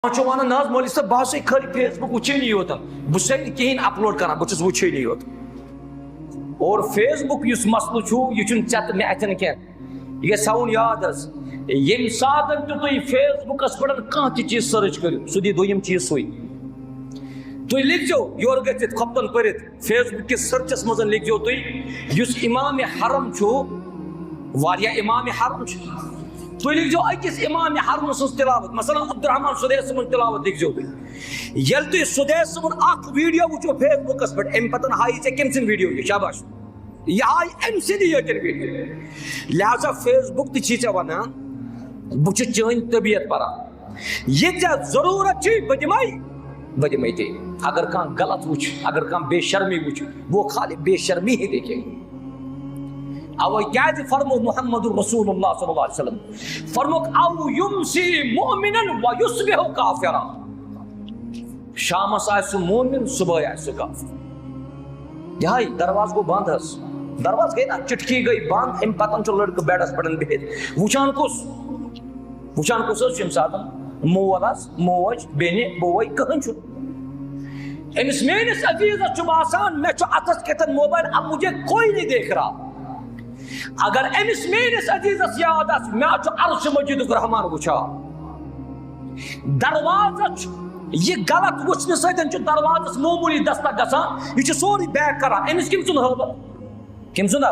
One ना मौली सब बह खरी फेसबुक वुचानी योत बस कहें अपलोड कर बहुत वुचानी योत और फेसबुक मसल यह चत मे अथन कह यह थवन याद ये सात तुम फेसबुकस पे कह चीज सर्च करो सह दी दोम चीज सू तुम लिखो योर गत खपन पर फेसबुक किस सर्चस मज लिखो तुम इमाम हरम वारिया इमाम हरम तुम लिखो अकिस इमाम हरम सज तिलावत मसलन अब्दुर्रहमान सुदैस सबन तिलावत लिखो ये तुम सुदैस सबन वीडियो वो फेसबुकस पे अम पतन हाई ऐ कम सिंद वीडियो यह शाबाश यह हाई अम सिंद यकन वीडियो लिहाजा फेसबुक चे वन बह चन तबीयत परान ये जरूरत बह दिमे ते अगर कह गलत वुच अगर कह बेशर्मी वुच वो खाली बेशर्मी ही देखे अवे क्या फरमो मुहम्मद रसूलुल्लाह सल्लल्लाहु अलैहि वसल्लम फरमोक औ युमसी मुमिनन व युस्बिहु काफिरा शामस आस मोमिन सुबह आस काफिर यह दरवाज गो बंद दरवाज गई ना चिटकी गई बंद अम पतन लड़क बेडस पे बिहित वुचान कुस सात मोल मोज बेन बोई कहन अमिस मेनिस अजीजस बासान मे अथस कतन मोबाइल अब मुझे कोई नहीं देख रहा अगर अमिस मेनिस अजीजस याद मे अर्श मजीद रहमान वुचा दरवाज यह गलत वुचन सत दरवाजस मामूली दस्तक गसान यह सोरी बैक कर अमिस कम सुन हबत कम सुन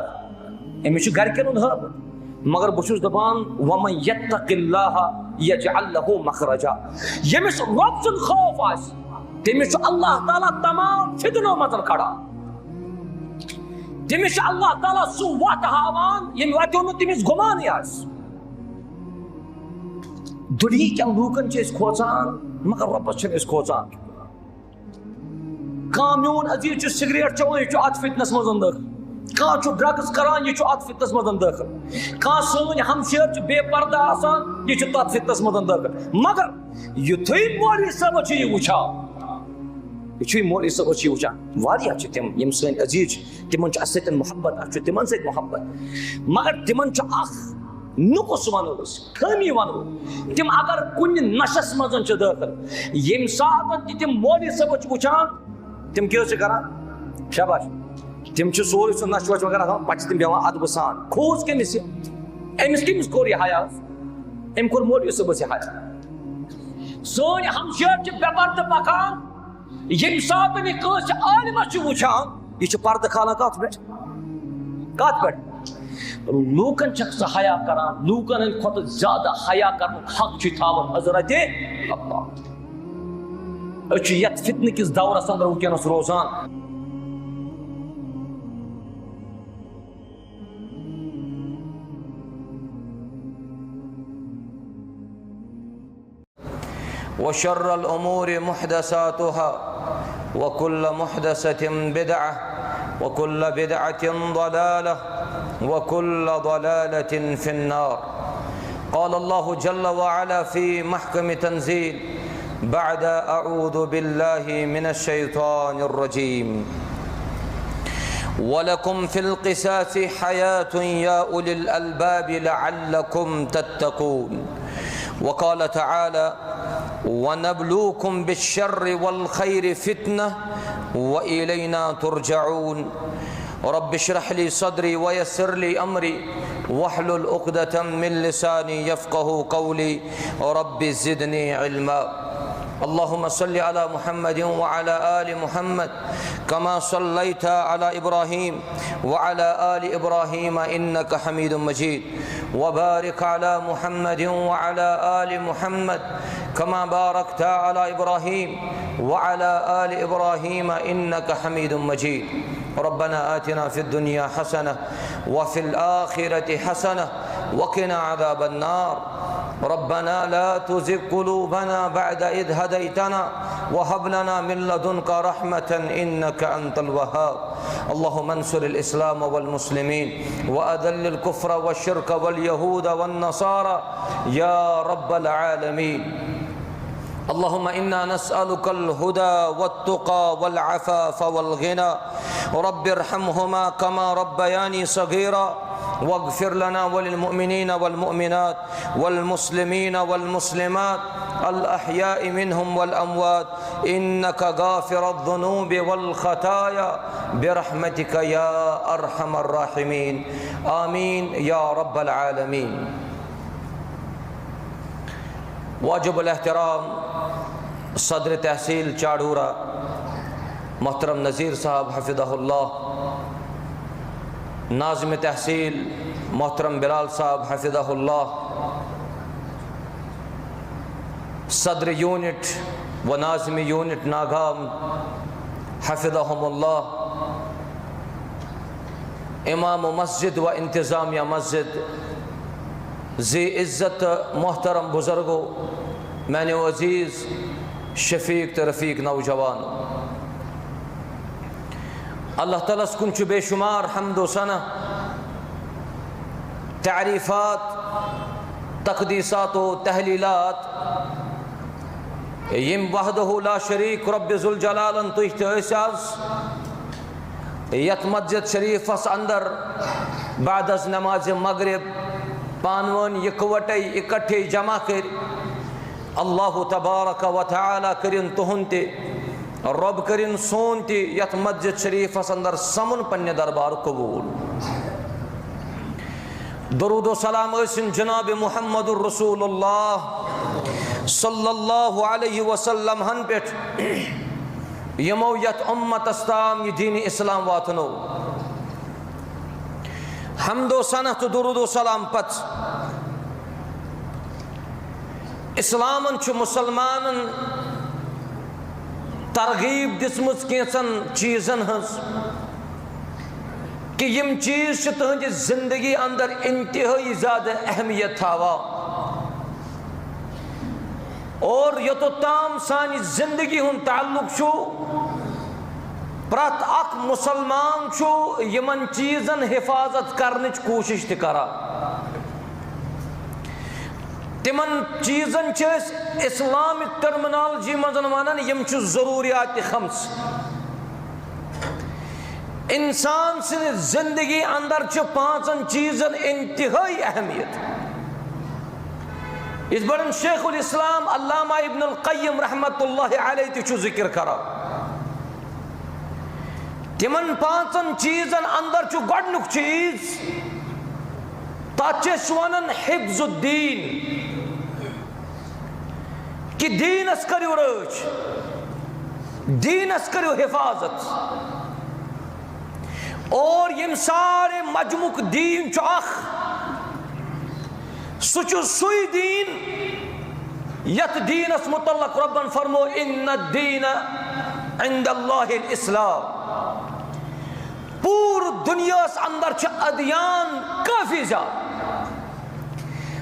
अमिस गरकन हबत मगर बहुत दपान वमन यत्तकिल्लाह यजअल लहु मखरजा यमिस रब सुन खौफ आस तमिस अल्लाह ताला तमाम फितनो मज खड़ा तमिस अल्लाह ताला सु वत हावान यम वतो न तमिस गुमान आस दुनिया के लूकन खोचान मगर रबस खोचान कह मोन अजीज सिगरेट चवान यह अत फितनस मज दाखिल कह ड्रग्स करान यह अत फितनस मज दाखिल कह सोन हमशर बेपर्दा आसान यह तथ फितनस मज दाखिल मगर युथै मौलवी सब यह वुचा यह मौलवी सब वुचान वारिया तम यम सन अजीज तिमन सत मोहब्बत तिमन सत मोहब्बत मगर तिमन नुकस वनो खमी वनो तिम अगर कुन नशस मज दाखिल यम सात तिम मौलवी सब वुचान तिम क्या करान शाबाश तिम सोरे सह नश वश वगैरह पे तिम बेवान अदब सान खोज कमिस कमिस कोर यह हया अम कोर मौलवी सबस यह हया सोन हमशर बेपर्द पकान यम सात कस आलिमस वुचान यह पर्द खाना कत पे लूकन सह हया करान लूकन खुद ज्यादा हया कर हक थावन हजरत अल्लाह ये फितन किस दौरस अंदर वनस रोजान वशर्रल उमूरि मुहदसातुहा वकुल्ल मुहदसतिन बिदअह वकुल्ल बिदअतिन ضलालह वकुल्ल ضलालतिन फिन्नार क़ाल अल्लाहु जल्ल व अला फ़ी महकम तंज़ील बअद अऊज़ु बिल्लाहि मिनश शैतानिर रजीम वलकुम फ़िल क़िसासि हयातुन या उलिल अलबाब लअल्लकुम तत्तक़ून वक़ाल तआला वनब्लूकुम बिश्शर्रि वल खैरि फितनह व इलैना तुरजऊन रब्बि इश्रह ली सदरी व यस्सिर ली अमरी वहलुल उक़दतम मिन लिसानी यफ़क़हू क़ौली रब्बि ज़िदनी इल्मा अल्लाहुम्मा सल्लि अला मुहम्मद व अला आलि मुहम्मद कमा सल्लैता अला इब्राहीम व अला आलि इब्राहीम इन्नका हमीदुम मजीद व बारिक अला मुहम्मद व अला आलि मुहम्मद कमा बारकता अला इब्राहीम व अला आलि इब्राहीम इन्नका हमीदुम मजीद रब्बना आतिना फिद दुनिया हसनह व फिल आखिरति हसनह व क़िना अज़ाबन नार रब्बना ला तुज़िग़ क़ुलूबना बअद इज़ हदैतना व हब लना मिन लदुनका रहमतन इन्नका अंतल वहाब अल्लाहुम्मा अंसुरिल इस्लाम वल मुस्लिमीन व अज़िल्लिल कुफ्र व शिर्क वल यहूद वन नसारा या रब्बल आलमीन अल्लाहुम्मा इन्ना नस्अलुकल हुदा वत्तुक़ा वल अफ़ाफ़ वल ग़िना रब्बिरहमहुमा कमा रब्बयानी सग़ीरा वग़्फ़िर लना वलिल मुअमिनीन वल मुअमिनात वल मुस्लिमीन वल मुस्लिमात अल अहयाइ मिनहुम वल अमवात इन्नका गाफिरुद्दुनूब वल खताया बिरहमतिका या अरहमर राहिमीन आमीन या रब्बल आलमीन। वाजिबुल एहतराम सदर तहसील चाड़ूरा मोहतरम नज़ीर साहब हफिज़हुल्लाह, नाज़िम तहसील मोहतरम बिलाल साहब हफिज़हुल्लाह, सदर यूनिट व नाज़िम यूनिट नागाम हफिज़हुमुल्लाह, इमाम मस्जिद व इंतज़ामिया मस्जिद, ज़ी इज़्ज़त मोहतरम बुज़ुर्गो, मैंने अज़ीज़ शफ़ीक तो रफ़ीक नौजवान, अल्लाह ताला कुन बेशुमार हम्दो सना तारीफ़ात तक़दीसात व तहलीलात यम वहदहु ला शरीक रब्बे ज़ुल जलालन तुह यत मस्जिद शरीफस अंदर बाद अज़ नमाज मगरिब पानवन इकवटे इकट्ठे जमा कर अल्लाह तबारक व तआला करिन तुहुन ते रब करिन सोन ते यत मस्जिद शरीफस अंदर समन पन्ने दरबार कबूल। दरूद व सलाम ऐसिन जनाब मुहम्मदुर रसूलुल्लाह सल्लल्लाहु अलैहि वसल्लम हन पेट यमो यत उम्मत अस्ताम ये दीन इस्लाम वातनो। हमदो सनत दरूद व सलाम पत इस्लामन छु मुसलमानन तरगीब दिसमुज कैसन चीजन हज कि यम चीज तुहंदि जिंदगी अंदर इंतहाई ज्यादा अहमियत थावा और योतोताम सानी जिंदगी हुन ताल्लुक छु प्रत अख मुसलमान छु यमन चीजन हिफाजत करनिच कोशिश त करा। तिमन चीजन इस्लामिक टर्मिनोलॉजी मजन वनान यम छु जरूरियात खम्स। इंसान से जिंदगी अंदर छु पांचन चीजन इंतहाई अहमियत। इस बड़न शेखुल इस्लाम अल्लामा इब्नुल क़य्यिम रहमतुल्लाहि अलैहि छु जिक्र करा। तिमन पांचन चीजन अंदर छु गडनुक चीज ताचेस वनन हिफ्जुद्दीन कि दीनस करियो रच, दीनस करियो हिफाजत और यम सारे मजमुक दीन चख सुचु सुई दीन यत दीनस मुतल्लक रब्बन फरमो इन्न दीन इंदल्लाहिल इस्लाम। पूरी दुनिया अंदर अदियान काफी ज्यादा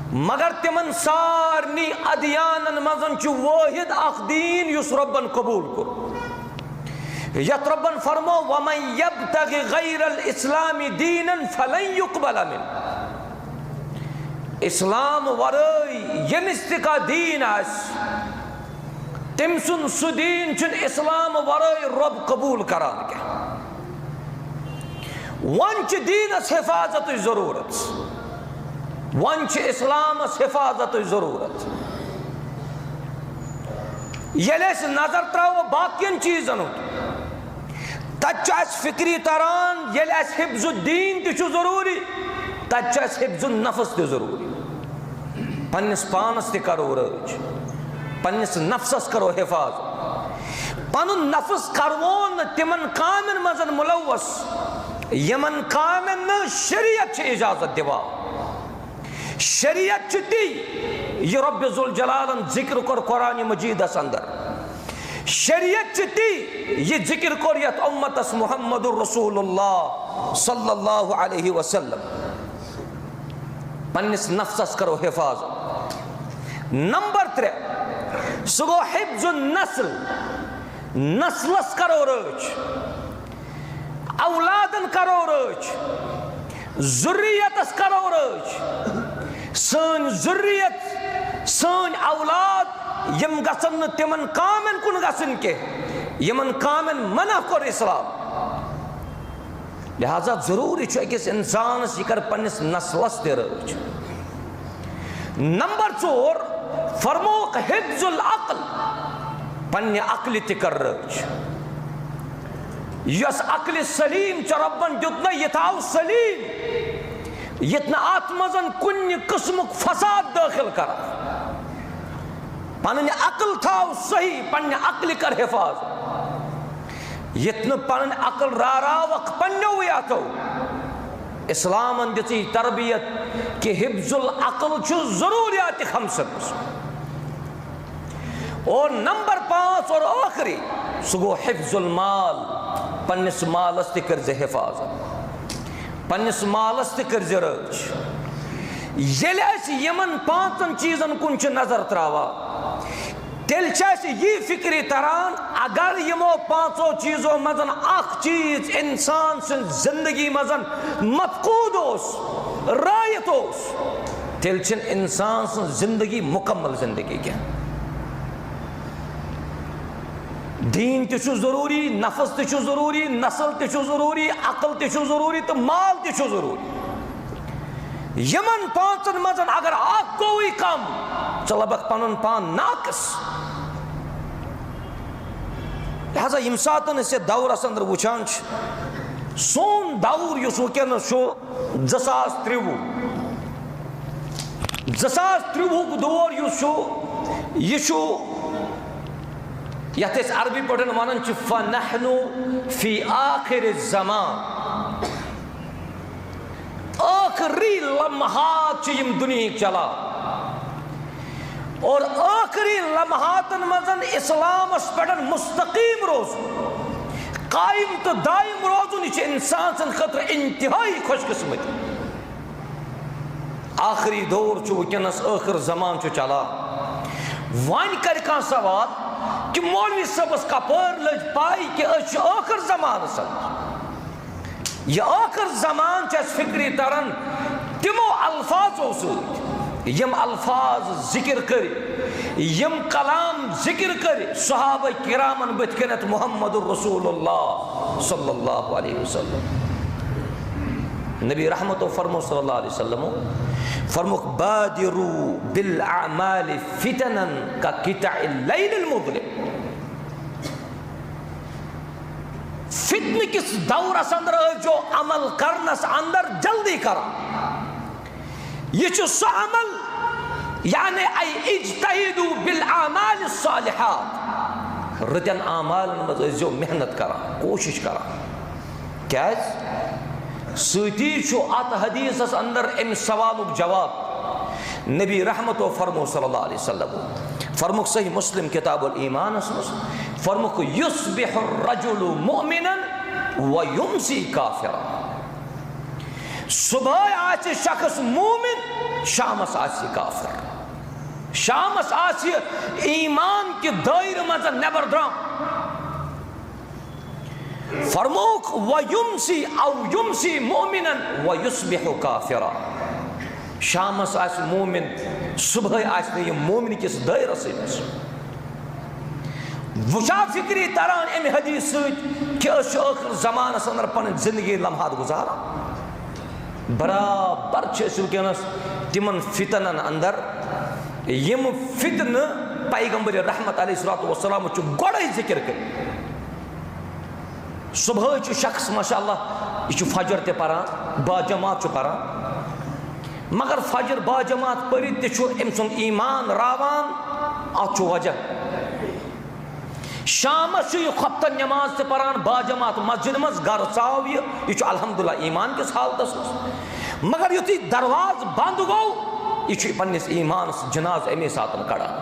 मगर तिमन सारनी अदियान मजन वाहिद अख दीन युस रब्बन कबूल कर यत रब्बन फरमो वमन यब्तगि गैरल इस्लामी दीनन फलन युक़बल मिन। इस्लाम वरई यमिस का दीन आस तिम सुन सुदीन चुन इस्लाम वरई रब कबूल करान के वंच दीनस हिफाजत जरूरत, वंच इस्लामस हिफाजत जरूरत। ये नजर त्राव बाकियन चीजन तच फिक्री तरान ये हिफ्जुद्दीन तु जरूरी तच हिफ्जुन नफ्स त जरूरी। पन्निस पानस त करो रज, पन्निस नफ्सस करो हिफाजत। पनुन नफ्स करवोन तिमन कामन मजन मुलव्वस यमन कामन न शरीयत इजाजत दिवा। शरीयत ती ये रब्बे ज़ुल जलालन जिक्र कर कुरान मजीदस अंदर। शरीयत ती ये जिक्र कर यत उम्मतस मुहम्मदुर रसूलुल्लाह सल्लल्लाहु अलैहि वसल्लम। पन्निस नफ्सस करो हिफाजत। नंबर 3 सुगो हिफ्जुन नस्ल, नस्लस करो रच, औलादन करो रच, जुर्रियतस करो रच। सन जुर्रियत सन औलाद यम गसन तिमन कामन कुन गसन के यमन कामन मना कर इस्लाम। लिहाजा जरूरी अकिस इंसानस यह कर पन्निस नस्लस त रच। नंबर 4 फरमोक हिफ्जुल अक्ल पन्ने अक्ल तकर रच यस अक्ल सलीम च रब्बन दितन यह थाव सलीम यतना अत मजन कुन किस्मुक फसाद दाखिल कर पन अक्ल थाव सही पन्ने अक्ल कर हिफाजत यतन पन अक्ल रारावक पन्नो यातो इस्लामन दिती तरबियत कि हिफ्जुल अक्ल छु जरूरियात खमसन और नंबर 5 और आखिरी सो गो हिफ्जुल माल पन्निस मालस ते कर हिफाजत पन्निस मालस ते कर रच येले अस यमन 5 चीजन कुन च नजर त्रावा तेल यह फिक्री तरान अगर यमो 5 चीजों मजन अख चीज इंसान सं जिंदगी मजन मफकूद रायत तेल इंसान सं जिंदगी मुकम्मल जिंदगी क्या दीन ते जरूरी नफस ते जरूरी नस्ल ते जरूरी अकल ते जरूरी तो माल ते जरूरी यमन 5 मजन अगर अख गोई कम चल बक पन पान नाकस लिहाजा यम सात दौरस अंदर वुचान सोन दौर युस वुकस 2023 दौर युस यह यथ अरबी पे वन फनहनु फी आखिर ज़मान आखिरी लम्हात दुनिया चला और आखिरी लम्हातन मजन इस्लामस पे मुस्तकीम रोज कायम तो दायम रोजुन इंसान सन खतर इंतहाई खुशकिस्मत आखिरी दौर वुकस आखिर जमान चला वन कर सवाल कि मौलवी सबस कपर लज पाई कि आखिर जमान यह आखिर जमान फिक्री तरन तिमो अल्फाजों से यम अल्फाज जिक्र कर यम कलाम जिक्र कर सहाबा किरामन बतकनत मुहम्मदुर रसूलुल्लाह सल्लल्लाहु अलैहि वसल्लम नबी रहमत फरमो सल्लल्लाहु अलैहि वसल्लम फरमुक बादिरू बिल अमाल फितनन का किताइल लैलिल मुज़लिम फितन किस दौरस अंदर जो अमल करनस अंदर जल्दी कर यह सह अमल यानी आई इज्तहिदू बिल अमाल सालिहात रतन अमाल मज मेहनत कर कोशिश कर क्या सती अत हदीस अंदर अम सवाल जवाब नबी रहमत फरमो सल्लल्लाहु अलैहि वसल्लम फरमुक सही मुस्लिम किताबुल ईमान फरमुक युस्बिहुर रजुलु मुमिनन व युमसी काफिरा सुबह आसे शख्स मुमिन शामस आसे काफिर शामस आसे ईमान के दायरे मज नेबर द्राम फरमुक व युमसी औ युमसी मुमिनन व युस्बिहु काफिरा शामस आस मोमिन सुबह आस मोमिन किस दायरस वुचा फिक्री तरान अम हदीस कि आखिर जमानस अंदर पन जिंदगी लम्हात गुजारा बराबर वुकस तिमन फितनन अंदर यम फितन पैगंबर रहमत अलैहिस्सलातु वस्सलाम गोड़े जिक्र कर सुबह शख्स माशाअल्लाह यह फजर ते परान बाजमात परान मगर फजर बाजमात पढ़ अम ईमान रावान अत वजह शामस खफ्तन नमाज ते परान बाजमात मस्जिद मज गर चाव यह अल्हम्दुलिल्लाह ईमान किस हालतस मगर युथी दरवाज बंद गो यह पन्निस ईमान जनाज अमे सात कड़ान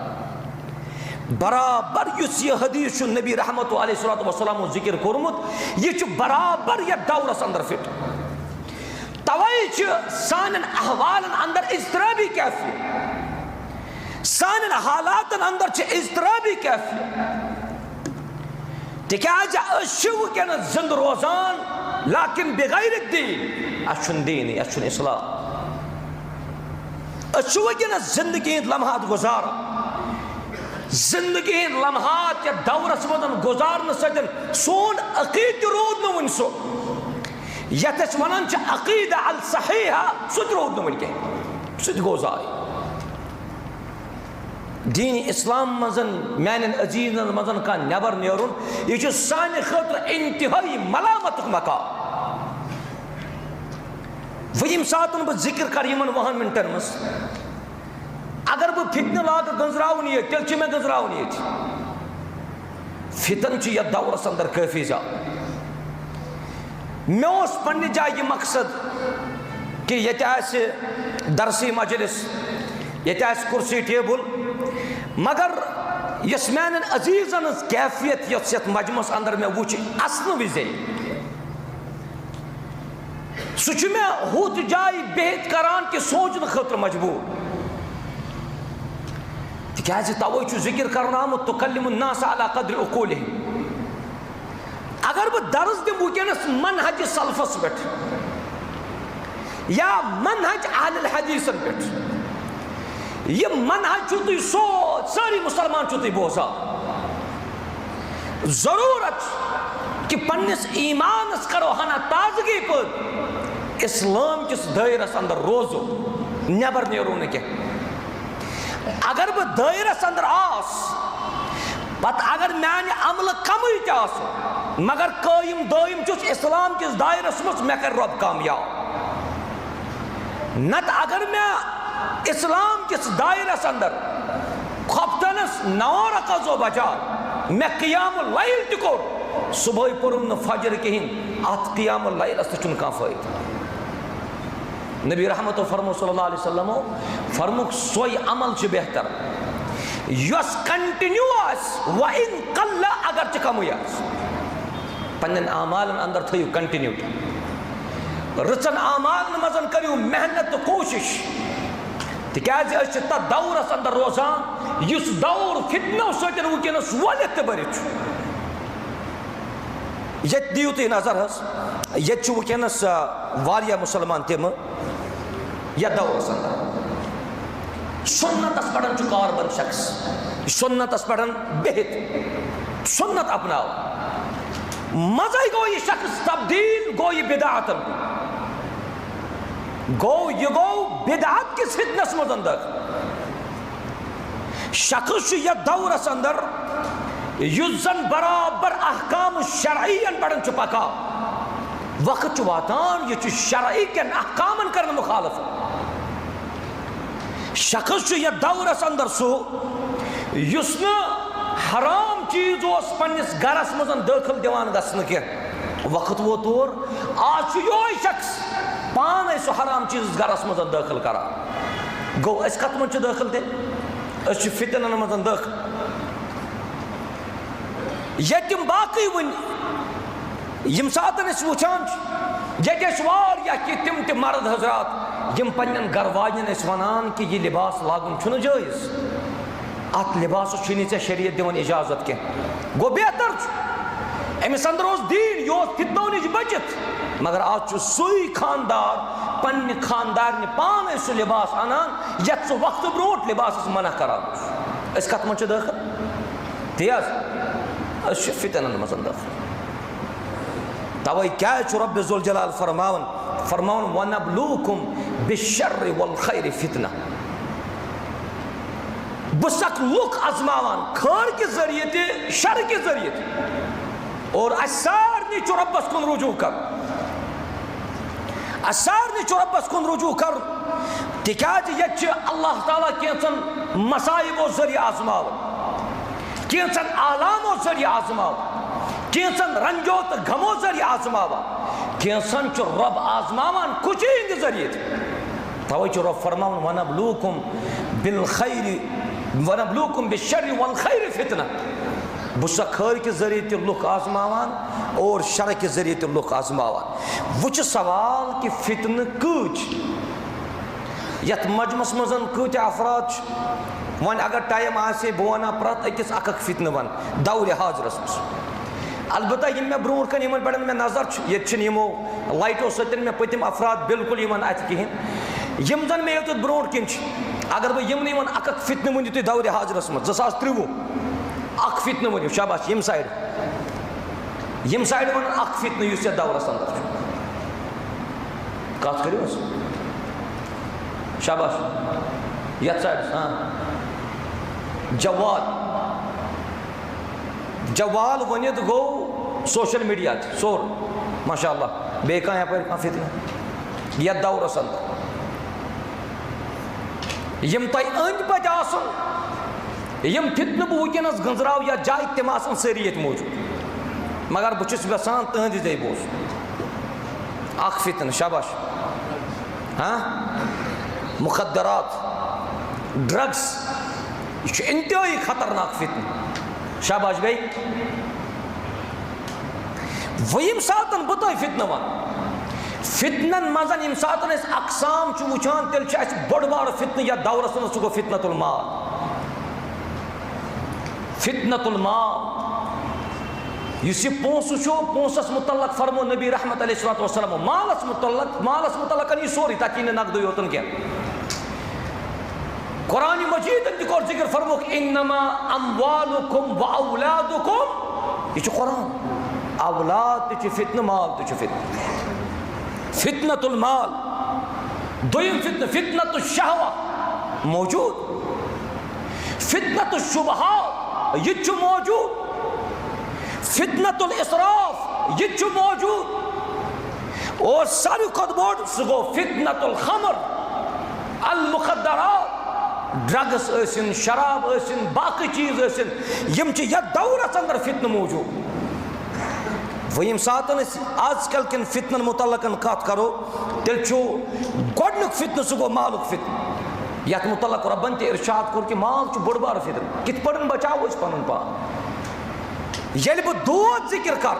बराबर यह हदीस नबी रहमत अलैहि वसल्लम जिक्र कोरमुत यह बराबर यह दौरस अंदर फिट तवई सान अहवाल अंदर इज़्तिराबी कैफियत सान हालात अंदर इज़्तिराबी कैफियत तिकाज वुकन जिंद रोजान लाकिन बेगैर दीन अछुन दीन अछुन इस्लाम वुकन जिंदगी लम्हात गुजार जिंदगी लम्हात या दौरस मदन गुजारन सदन सोन अकीद रोद न वन सो यथस वनान अकीदा अल सहीहा सह रोद न वन कह सह गो जाय दीन इस्लाम मजन मान अजीजन मजन का नबर नेरुन यह साने खतर इंतहाई मलामत मकाम। वह यम सात बह जिक्र कर यमन 20 मिनटन मज अगर बह फितन लाग गंजरावन ये तेल मे गंजरावन ये फितन यथ दौरस अंदर काफी ज्यादा। मे पन्ने जाय मकसद कि ये दरसी मजलिस ये कुर्सी टेबल मगर यस मान अजीजन कैफियत यथ मजमस अंदर मे वुच असन विजे सह मे हुत जाय बेहत करान कि सोचने खतर मजबूर तिकाज तवे जिक्र करना आमुत तुकल्लिमुन नास अला कद्र उकूलिहिम। अगर बह दर्ज दिम वुकनस मनहज सलफस पे या मनहज अहल हदीसन पे यह मनहज तुम सारी मुसलमान तुम बोजा जरूरत कि पन्निस ईमानस करो हना ताजगी पर इस्लाम किस दायरस अंदर रोजो नबर नेरो न क्या। अगर बह दायरस अंदर आस पत अगर मान अमल कम मगर कायम दायम चुस इस्लाम किस दायरस मज मे कर रब कामयाब नत अगर मैं इस्लाम किस दायरस अंदर खपतनस 9 रकातो बचा मे क़ियाम लैल तोर सुबह पुरुम न फजर कहीं अत क़ियाम लैलस तुम कह फ़ायदा। नबी रहमत फरमो सल्लल्लाहु अलैहि वसल्लम फरमुक सोई अमल बेहतर यस कंटिन्यू व इन कल्ला अगर कम पन्न आमालन अंदर थो कंटिन्यू रचन आमालन मजन करू मेहनत तो कोशिश तिकाज तथ दौरस अंदर रोजान इस दौर फितनो सतन वुकनस वलित भरित ये दियो तुम नजर ये वुकनस वारिया मुसलमान तम यथ दौरस अंदर सुन्नतस पढ़न कारबन शख्स सुन्नतस पढ़न बेहत सुन्नत अपनाओ मजा गो यह शख्स तब्दील गो यह बिदातन गो बिदात किस फितनस मज अंदर शख्स यथ दौरस अंदर युजन बराबर अहकाम शरईयन पढ़न पका वक्त वातान यह शरई के अहकामन कर मुखालफ शख्स यथ दौरस अंदर सह हराम चीज पन्निस गरस मज दाखिल दिवान गसन कह वक्त वो तौर आज यो शख्स पान सह हराम चीज गरस मज दाखिल कर गो कत मज दाखिल तेल फितन मज दाखिल यम बाकी वन यम सात वुचान ये तिम त मर्द हजरात यम पन्न घर वाजन वनान कि यह लिबास लागुन छुन जायज अत लिबास चे शरीयत दिवन इजाजत कह गो बेहतर अमिस अंदर दीन यह फितनो नश बचित मगर आज सुई खानदार पन्ने खानदार पान सह लिबास अनान यथ सह वक्त ब्रोट लिबास मना करान कत मज दाखिल तेज फितन मज दाखिल तवे क्या रब ज़ुल जलाल फरमावन वनब्लूकुम बिश्शर्रि वल खैरि फितना बसक लुक आजमावान खैर के जरिए ते शर के जरिए और सारे रब्बस कुन रुजू कर सारे रब्बस कुन रुजू कर तिकाज ये अल्लाह ताला कैसन मसाइबो जरिए आजमावन कैसन आलामो जरिए आजमावन कैसन रंजो तो गमो जरिए आजमावा कैसन रब आजमावान कुछ ही जरिए तवे रब फरमावन वनब्लूकुम बिल खैरि वनब्लूकुम बिश्शर्रि वल खैरि फितना बस खैर के जरिए ते लुक आजमावान और शर के जरिए ते लुक आजमावान वुच सवाल कि फितन कूच यथ मजमस मजन कूत अफराद वन अगर टाइम आसे बह वना प्रत अकिस अख फितन वन दौर हाजरस मज अलबत्ता यम मे ब्रोह कन पे मे नजर ये यमो लाइटो सतन मे पतिम अफराद बिल्कुल अत कहें यम जन मे योत ब्रोह कन अगर बह यम अख फितन वन तुम दौर हाजरस मज 2023 अख फितन वन शाबाश यम साइड वन अख फितन ये दौरस अंदर कत करो शाबाश यथ साइड हाँ जवाल वनित गो सोशल मीडिया सोर माशाअल्लाह बे कह यप फितना यथ दौरस अंदर यम तुम अंद पत यम फितन बह वनस गंजराव या जाय तम सारी ये मौजूद मगर बहुत यसान तहद दे बोस अख फितन शाबाश हाँ मुखदरात ड्रग्स यह इंतहाई खतरनाक फितन शाबाश बे वम सात बह तुम फितन वन फितनन मजन यम सात अकसाम वुचान तेल बोड़ बार फितन या दौरस मज गो फितनतुल माल इस पोस पोसस मुतल्लक फरमो नबी रहमत अलैहि वसल्लम मालस मुतल्लक यह सोरी ताकि नकद योतन क्या कुरान मजीद कोर जिक्र फरमो इन्नमा अम्वालुकुम व औलादुकुम यह कुरान औलाद तु फितन माल तु फितन फितनतुल माल दोयम फितन फितनतुश शहवा मौजूद फितनतुश शुबहात यह मौजूद फितनतुल इसराफ यह मौजूद और सारी खुद बोर्ड सह गो फितनतुल खमर अल मुखदरात ड्रग्स ऐसिन शराब ऐसिन बाकी चीज ऐसिन यम यथ दौरस अंदर फितन मौजूद वम सात आजकल किन फितन मुतल्लकन कत करो तेल गोडनुक फितन सह गो मालुक फितन यथ मुतल्लक रब्बन ते इरशाद कोर कि माल बोड़ बार फितन कित पड़न बचाओ पन पान ये बह दोद जिक्र कर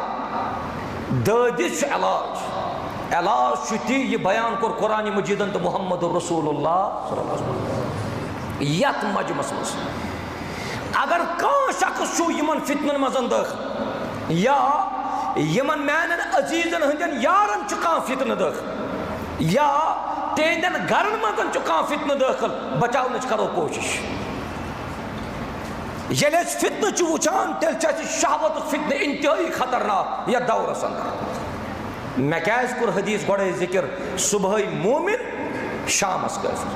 ददिस इलाज ती यह बयान कोर कुरान मजीदन तो मुहम्मद रसूलुल्लाह यथ मजमस मज अगर कह शख्स यमन फितनन मजन दाखिल या यमन मैनन अजीजन हंदन यारन कह फितन दाखिल या तेहंदन गरन मजन कह फितन दाखिल बचावन करो कोशिश ये फितन वुचान तेल शहवत फितन इंतहाई खतरनाक या दौरस अंदर मे क्या कोर हदीस गोड़े जिक्र सुबह मोमिन शामस काफिर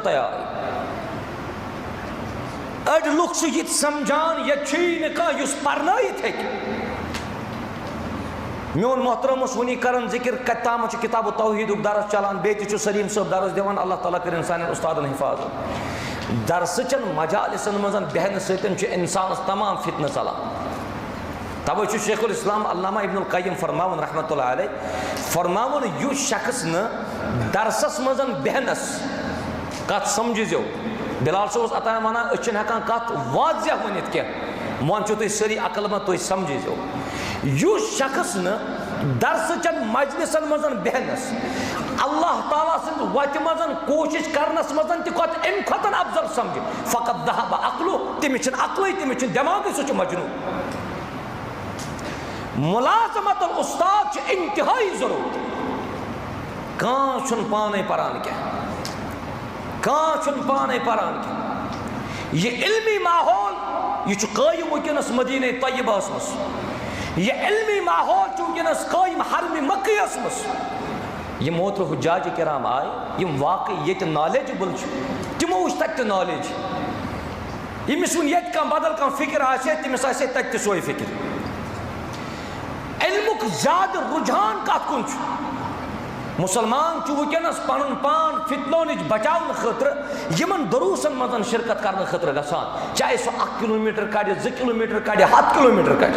तैयार अड़ लुक ये समझान ये पर्नत हे मोन मोहतरम वनी कर जिक्र कताम किताब तौहीद दरस चलान बे सलीम साहब दरस दिवान अल्लाह ताला कर इंसान उस्तादन हिफाजत दरसचन मजालिसन मजन बहन सतन इंसान तमाम फितन चलान तवे शेखुल इस्लाम अल्लामा इब्नुल क़य्यिम फरमावन रहमतुल्लाह अलैह फरमावन युस शख्स न दरसस मजन बहनस कत समझो बिलाल सोस अता वना हेकान कत वाज़ह वनित क्या मान तुम सारी अकल मत तुम समझो युस शख्स न दरसचन मजलिसन मजन बहनस अल्लाह ताला सद वत मजन कोशिश करनस मजन तत अम खतन अफजल समझ फ़कत दहब अक्लु तमिस अक्ल तमिस दिमाग सह मजनू मुलाजमत उस्ताद इंतहाई जरूरत कह पाने परान क्या कह पाने परान क्या यह इल्मी माहौल यह कायम वनस मदीने तय्यबस मज यह इल्मी माहौल वनस कायम हरम मक्कस मज यम मोतर हुज्जाज किराम आए यम वाकई ये नॉलेजबल तमो वुच तत नॉलेज यमिस वन ये बदल कह फिक्र आसे तमिस आसे तत सोई फिक्र इल्मुक ज्यादा रुझान कत कुन मुसलमान वनस पन पान फितनो नश बचाव खतर यमन दरूसन मजन शिरकत करने खतर गसान चाहे सह 1 किलोमीटर कड़ 2 किलोमीटर कड़ 7 किलोमीटर कड़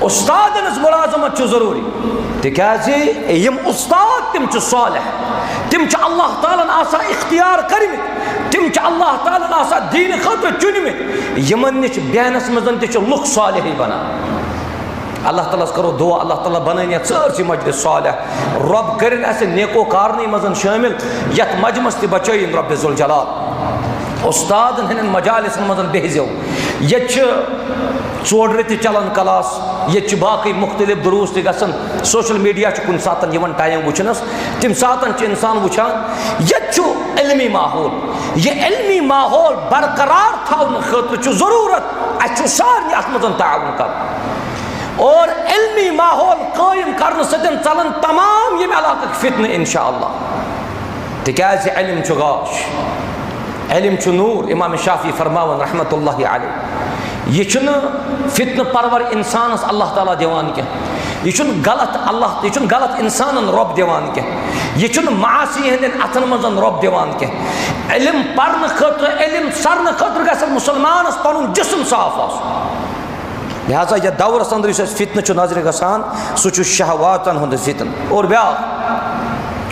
उस्तादन मुलाजमत जरूरी तिम उस्ताद तिम सालिह तिम अल्लाह तालन इख्तियार करमित तिम अल्लाह तालन दीन खतर चुनमित यमन नश बहनस मजन लुक सालिह बना अल्लाह ताला करो दुआ अल्लाह ताला बनान सर मजलिस सालिह रब कर नेको कारन मजन शामिल यथ मजमस त बचन रब ज़ुल जलाल उस्तादन हन मजालिस मजन बेहजो ये 4 रेत चलान क्लास ये बाकी मुख्तलिफ दुरूस गसन सोशल मीडिया कुन सात टाइम वुचनस तम सात इंसान वुचान ये इल्मी माहौल ये इल्मी माहौल बरकरार थवन खतर जरूरत सारे अत मजन ताउन कर और इल्मी माहौल कायम करने सतन चलन तमाम ये इलाक फितन इंशाअल्लाह तिकाज इल्म गाश इल्म छु नूर। इमाम शाफी फरमावन रहमतुल्लाहि अलैह ये छुन फितन परवर इंसानस अल्लाह ताला दिवान के, ये छुन गलत अल्लाह, ये छुन गलत इंसानन रब दिवान के, ये छुन मासी हंदन अथन मजन रब दिवान के। इल्म परन खतर, इल्म सरन खतर गसन मुसलमानस पनुन जिस्म साफ आस। लिहाजा यह दौरस अंदर फितन छु नजर गसान सह छु शहवातन हुंद फितन। और ब्या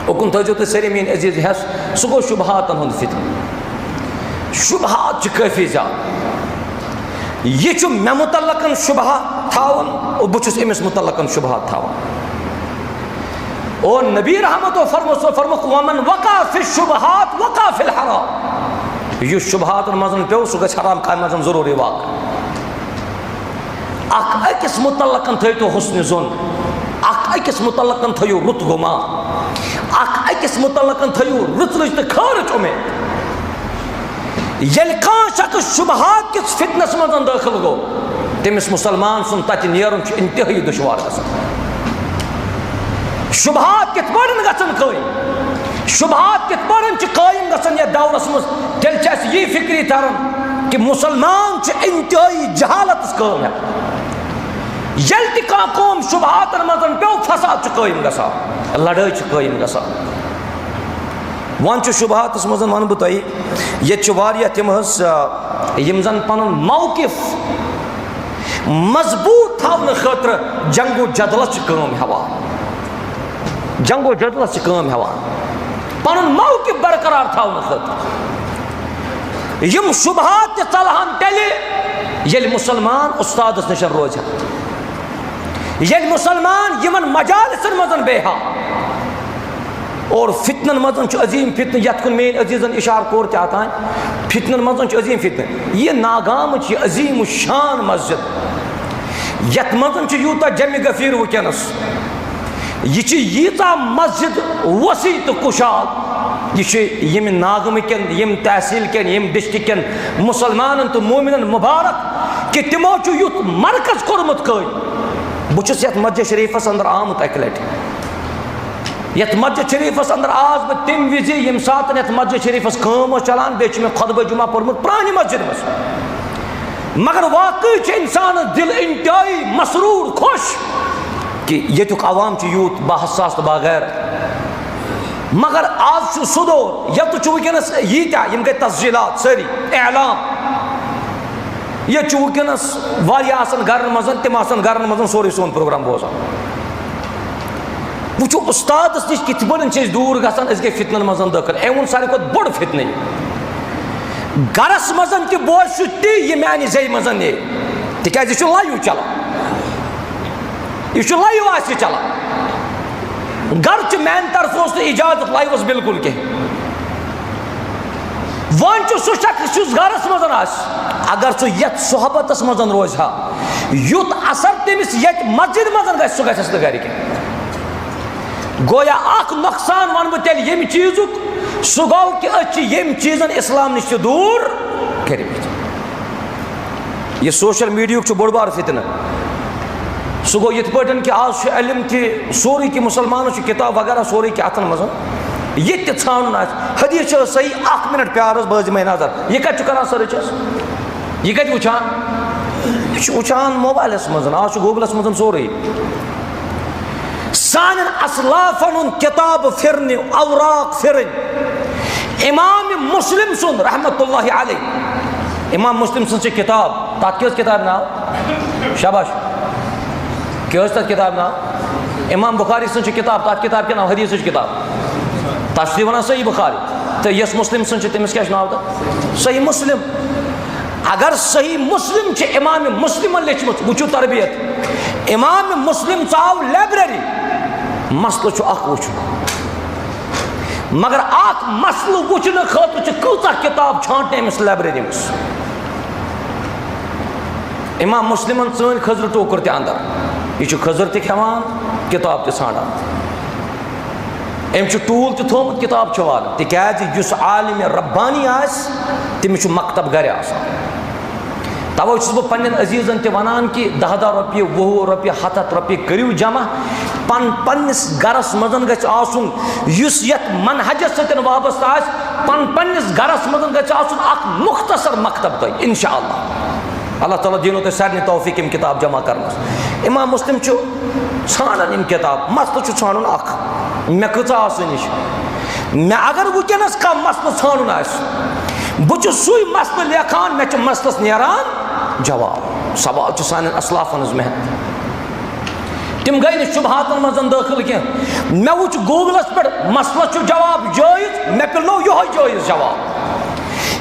उकुन थो तो सरी मीन अजीज हस सह गो शुबहातन हुंद फितन। शुबहात काफी ज्यादा, ये छु मे मुतल्लकन शुबहा थावन और बहुस अमिस मुतल्लकन शुबहा थावन। और नबी रहमत फरमुक वमन वका फिल शुबहात वका फिल हराम। यु शुबहात मजन पे सह गछ हराम काम मजन जरूरी वाक। अकिस मुतल्लकन थो तो हुस्न जोन, अकिस मुतल्लकन थो रुत गुमा, अकिस मुतल्लकन थो रुत रुच तो खर्च उमेद। ये शख्स शुबहात किस फितनस मजन दाखिल गो तमिस मुसलमान सुन तत नेरुन इंतहाई दुश्वार गसान। शुबहात कित पड़न गसन कायम, शुबहात कित पड़न कायम गसन यह दौरस मज। तेल ये फिक्री तरन कि मुसलमान इंतहाई जहालत काम है। यल ति कौम शुबहात मजन पे फसाद कायम गसान, लड़ाई कायम गसान। वन शुबहात मजन वन बह तुम ये तम यम जन पन मौकिफ मजबूत थवन खतर जंगो जदलस काम हेवान, जंगो जदलस काम हेवान पन मौकिफ बरकरार थवन खतर। यम शुबहात चलहन तेले ये मुसलमान उस्तादस नश रोज, ये मुसलमान यमन मजालिसन मजन बेहा। और फितनन मजन अजीम फितन यथ मेन अजीजन इशार कोर आता है। फितनन मजन अजीम फितन ये नागाम अजीम शान मस्जिद यथ मजन यूता जम गफीर वनस यह यीता मस्जिद वसी तो कुशाल यह नागम कन यम तहसील कन यम डिस्ट्रिक्ट कन मुसलमान तो मोमिनन मुबारक कि तिमो युत मरकज कोर्मुत कई। बहुत ये मस्जिद शरीफस अंदर आमुत अक लट, यथ मस्जिद शरीफस अंदर आज बह तम विज यम सात यथ मस्जिद शरीफस काम चलान बे मे खुतबा जुमा पोर्मुत प्रान मस्जिद मज। मगर वाकई इंसान दिल इंतहाई मसरूर खुश कि युक अवाम यूत बाहसास तो बागैर। मगर आज सह दौर यत वनस यीत्या यम गई तस्जीलात सारी एलाम ये वनस घर मजन तम घर मजन सोरे सोन प्रोग्राम बोजान। वो उस्ताद नश कित पे दूर गसान गई फितनन मजन दाखिल। अम वो सारे खुद बोड़ फितन गरस मजन तह बोज ती यह मानि जे मजन ने तिक लाइव चलान, यह लाइव आ चलान। घर मान तरफ इजाजत लाइवस बिल्कुल कह। वन सह शख्स गरस मजन अगर सह ये सोहबतस मजन रोज हा युत असर तमिस ये मस्जिद मजन गस सह गस घर कह। गोया नुकसान वन बह तेल यम चीजुक सह गो कि यम चीजन इस्लाम नश दूर कर। यह सोशल मीडिया बोड़ बार फितन सह गो ये कि आज इल्म थ सोरे कि मुसलमान किताब वगैरह सोरे कि अथन मजन ये ान हदीस सही 1 मिनट प्यार बज मे नजर यह कत कर सर्च यह कत वुचान यह वुचान मोबाइलस मजन आज गूगलस मजन सोरे। सान असलाफन किताब फिरन औराक फिरन इमाम मुस्लिम सुन रहमतुल्लाहि अलैह इमाम मुस्लिम सुन किताब तथ क्या किताब नाव शाबाश क्या तथ किताब नाव इमाम बुखारी सुन किताब तथ किताब क्या नाव हदीस किताब तथ वन सही बुखारी तो यस मुस्लिम सुन तमिस क्या नाव तो सही मुस्लिम। अगर सही मुस्लिम इमाम मुस्लिम लिखमुत वो तरबियत इमाम मुस्लिम चाव लाइब्रेरी मसल वो मगर मसल वुचन खतर कूत किताब छांटे अमिस लाइब्रेरी मज। इमाम मुस्लिमन सन खजर टोकर ते अंदर यह खजर त खेवान किताब त ांडान अम टूल त थोमुत किताब वाल तिज आलिम रब्बानी तमिस मकतब घर आसान। तवै बह पन्न अजीजन त वनान कि 10 रुपये 20 रुपये 100 रुपये करू जमा पन्निस गरस मजन गछ आसुन युस यत मनहजस सतन वाबस्त आस पन्निस गरस मजन गछ आसुन अक मुख्तसर मकतब तय इंशाअल्लाह। अल्लाह ताला दीनो ते सारने तौफीक इम किताब जमा करनस। इमाम मुस्लिम छु छानन इम किताब मसल छु छानुन अख मे कचा आसनिश मे अगर वुकनस का मसल छानुन आस बुच सुई मसल लेखान मे च मसलस नेरान जवाब। सवाल छु सान असलाफन मेहनत तिम गई न शुबहातन मजन दाखिल कह मे वुच गूगलस पे मसला छु जवाब जायज मे पिलनो यो जायज जवाब।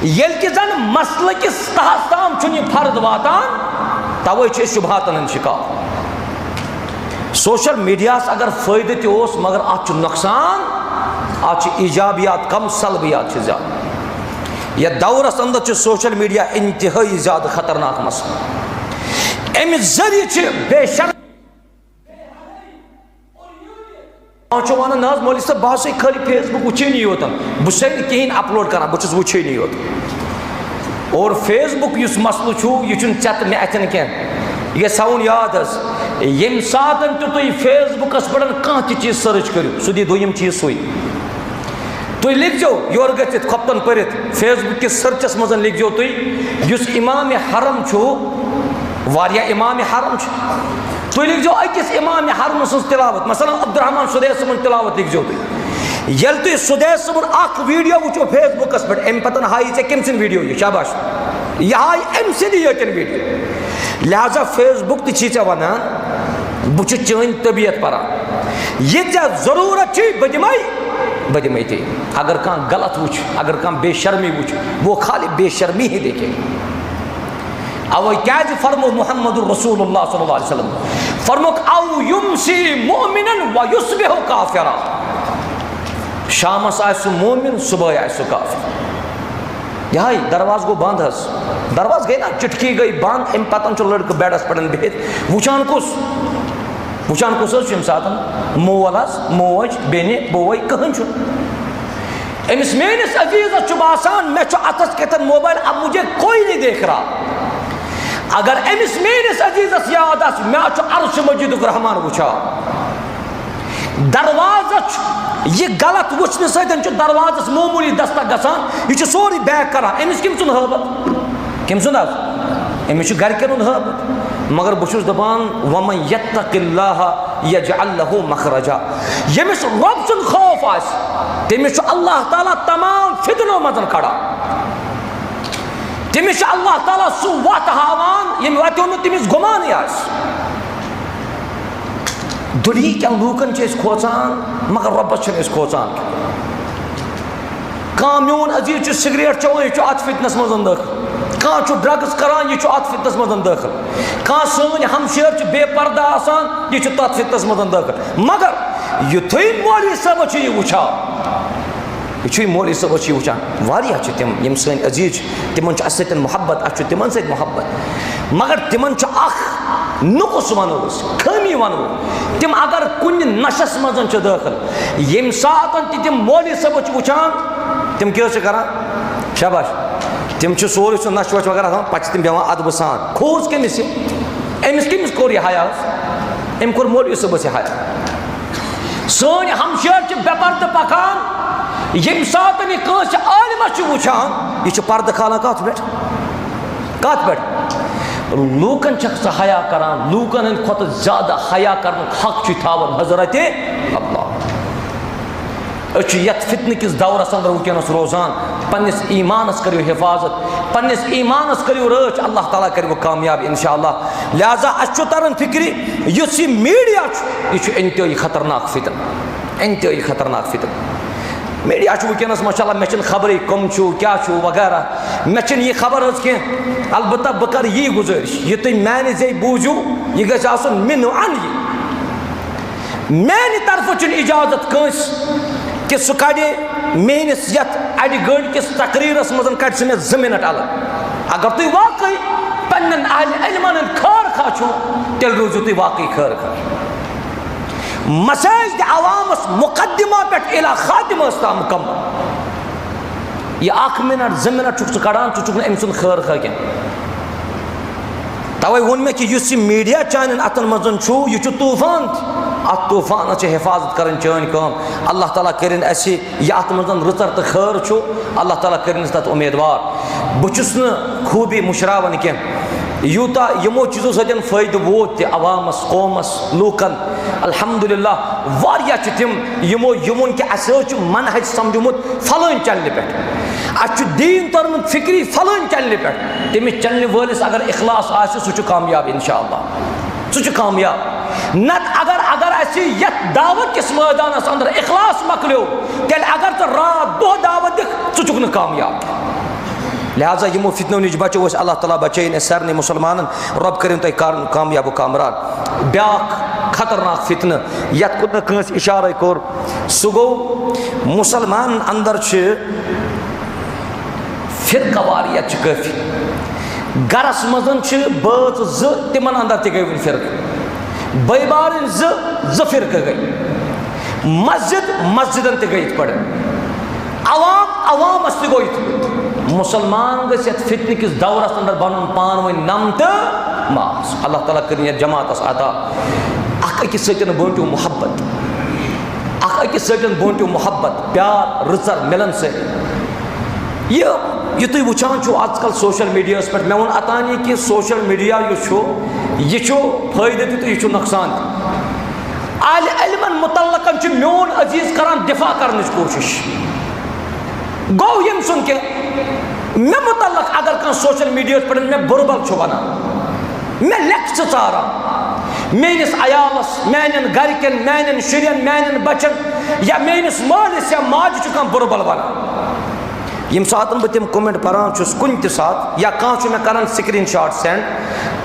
येल कि जन मसल किस तहस ताम छु फर्द वातान तवे छु शुबहातन शिकार। सोशल मीडिया अगर फायदे तोस मगर अत नुकसान अत इजाबियात कम सलबियात ज्यादा। यह दौरस अंदर सोशल मीडिया इंतहाई ज्यादा खतरनाक मसला। अमि जरिए बेशर वन ना मौली सब बस खाली फेसबुक वुचानी योतन बस कहें अपलोड करान बहुत वुचानी योत। और फेसबुक इस मसल यह चत मे अथन कह यह सावन याद ये सात तुम फेसबुकस पे कह चीज सर्च करो सह दी दोम चीज सुई तुम लिखो योर गत खोपतन पढ़ फेसबुक किस सर्चस मज लिखो तुम इमाम हरम वारिया इमाम हरम तुम लिखो अकिस इमाम हरम सज तिलावत मसलन अब्दुर्रहमान सुदैस सबन तिलावत लिखो तुम ये तुम सुदैस सबन अख वीडियो वो फेसबुकस पे अम पतन हाई ऐ कम सिंद वीडियो यह शाबाश यह हाई अम सिंद यन वीडियो। लिहाजा फेसबुक ती वन बुच चन तबीयत पान ये जरूरत बह दिमे ते अगर कह गलत वुच अगर कह बेशर्मी वुच वो खाली बेशर्मी ही देखे। अवे क्या फरमो मोहम्मद रसूलुल्लाह सल्लल्लाहु अलैहि वसल्लम फरमुक औ युमसी मुमिनन व युस्बिहु काफिरा शामस आस मोमिन सुबह आस काफिर। यह दरवाज गो बंद दरवाज गई ना चिटकी गई बंद अम पतन लड़क बेडस पे बिहित वुचान कुस सात मोल मोज बेन बोई कहन अमिस मेनिस अजीजस बासान मे अतस कतन मोबाइल अब मुझे कोई नहीं देख रहा। अगर अमिस मेनिस अजीजस याद आस मे अर्श मजीदुक रहमान वुचा दरवाज यह गलत वुचन सतन दरवाजस मामूली दस्तक गसान यह सोरी बैक कर अमिस कम सुन हबत कम सुन अमिस गरकन हबत मगर बहुत दपान वमन यत्तकिल्लाह यजअल लहु मखरजा यमिस रब सुन खौफ आस तमिस अल्लाह ताला तमाम फितनो मजन खड़ा तमिस अल्लाह ताला सु वत हावान यम वतो न तमिस गुमान आस। दुनिया के लूकन खोचान मगर रबस खोचान कह मोन अजीज सिगरेट चवान यह अत फितनस मजन दाखिल कह ड्रग्स करान यह अत फितनस मजन दाखिल कह सन हमशेर बेपर्दा आसान यह तथ फितनस मजन दाखिल। मगर युथे मौलवी सब यह वुचा यह मौलवी सब वुचान वारिया तिम यम सन अजीज तिमन अस मोहब्बत अस तिमन सत मोहब्बत मगर तिमन नुकस वनो खमी वनो तिम अगर कुन नशस मजन दाखिल यम सात तिम मौलवी सब वुचान तिम क्या करान शाबाश तिम सोरे सह नश वश वगैरह पे तिम बेवान अदब सान खोज कमिस अमिस कमिस कोर यह हया अम कोर मौलवी सबस यह हया सन हमशेर बेपर्द पकान यम सात कस आलिमस वुचान यह पर्द खाना कत पे लूकन सह हया करान लूकन हंद खुद ज्यादा हया कर हक थावन हजरत अल्लाह। यथ फितन किस दौरस अंदर वुकनस रोजान पन्निस ईमानस करो हिफाजत पन्निस ईमानस करो रच अल्लाह ताला कर कामयाब इंशाअल्लाह। लिहाजा अस तरन फिक्री युस मीडिया यह इंतहाई खतरनाक फितन मीडिया वुकनस माशाअल्लाह मे खबर कम क्या वगैरह मे यह खबर कह अलबत्ता बह कर यह गुजारिश यह तुम माने जे बूझू यह गि मिन अन माने तरफ इजाजत कंस कि सह कड़े मेनिस यथ अड़ गंड किस तकरीरस मज कड़ सह मे 2 मिनट अलग। अगर तुम वाकई पन्न अहल इल्मन खैर खा तेल रोजू तुम वाकई खैर खा मसाइज अवामस मुकदमा पे इला खातिमस ताम मुकम्मल यह 1 मिनट 2 मिनट सह कड़ान अम सुन खैर खा क्या तवे वोन मे कि मीडिया चान अतन मजन यह तूफान अत तूफान से हिफाजत कर चान कम अल्लाह ताला करिन असी यह अत मज रतर तो खैर छु अल्लाह ताला करिन तथ उम्मीदवार बहुस खूबी मुशरावन कह यूता यमो चीज़ों सजन फ़ायदे वोत अवामस कौमस लूकन अल्हम्दुलिल्लाह वारिया तिम यमो यमुन कि अस मनहज समझमुत फलान चलने पे अस दीन तरमुत फिक्री फलान चलने पे तमिस चलने वलिस अगर इखलास आसि सह कामयाब इंशाअल्लाह सह कामयाब नत अगर अगर अस यथ दावत किस मैदानस अंदर इखलास मकलो तेल अगर तो रात दो दावत दिख सह न कामयाब लिहाजा यमो फितनों नश बचो अल्लाह ताला बचन सारे मुसलमान रब करिन तुम कामयाब कामरान ब्याख खतरनाक फितन यथ कुन कंस इशारा कोर सह गो मुसलमान अंदर फिरकवारियत काफी गरस मजन बात ज तिमन अंदर त गई फिरक बैबार ज फिरक गई मस्जिद मस्जिदन त गई पड़ अवाम अवामस त गो मुसलमान गथ फितन किस दौरस अंदर बन पान वन नम तो मास अल्लाह ताला कर जमात अता अकिस सतन बंटू मोहब्बत अकिस सतन बंटू मोहब्बत प्यार रचर मिलन से यह तुम वुचान आजकल सोशल मीडिया पे मे वो अतानी कि सोशल मीडिया यह फायदे तो नुकसान मुतल्लकन मोन अजीज करान दिफा करने कोशिश गो यम सुन के मे मुतल्लक अगर कह सोशल मीडिया पे मे बुरबल वन मे लेख चारा मेनिस अयालस मान गरकन मान शुरन मान बचन या मेनिस मालिस या माज कह बुरबल वन यम सात बह तम कमेंट पान कुन सात या कह मे कर स्क्रीन शॉट सेंड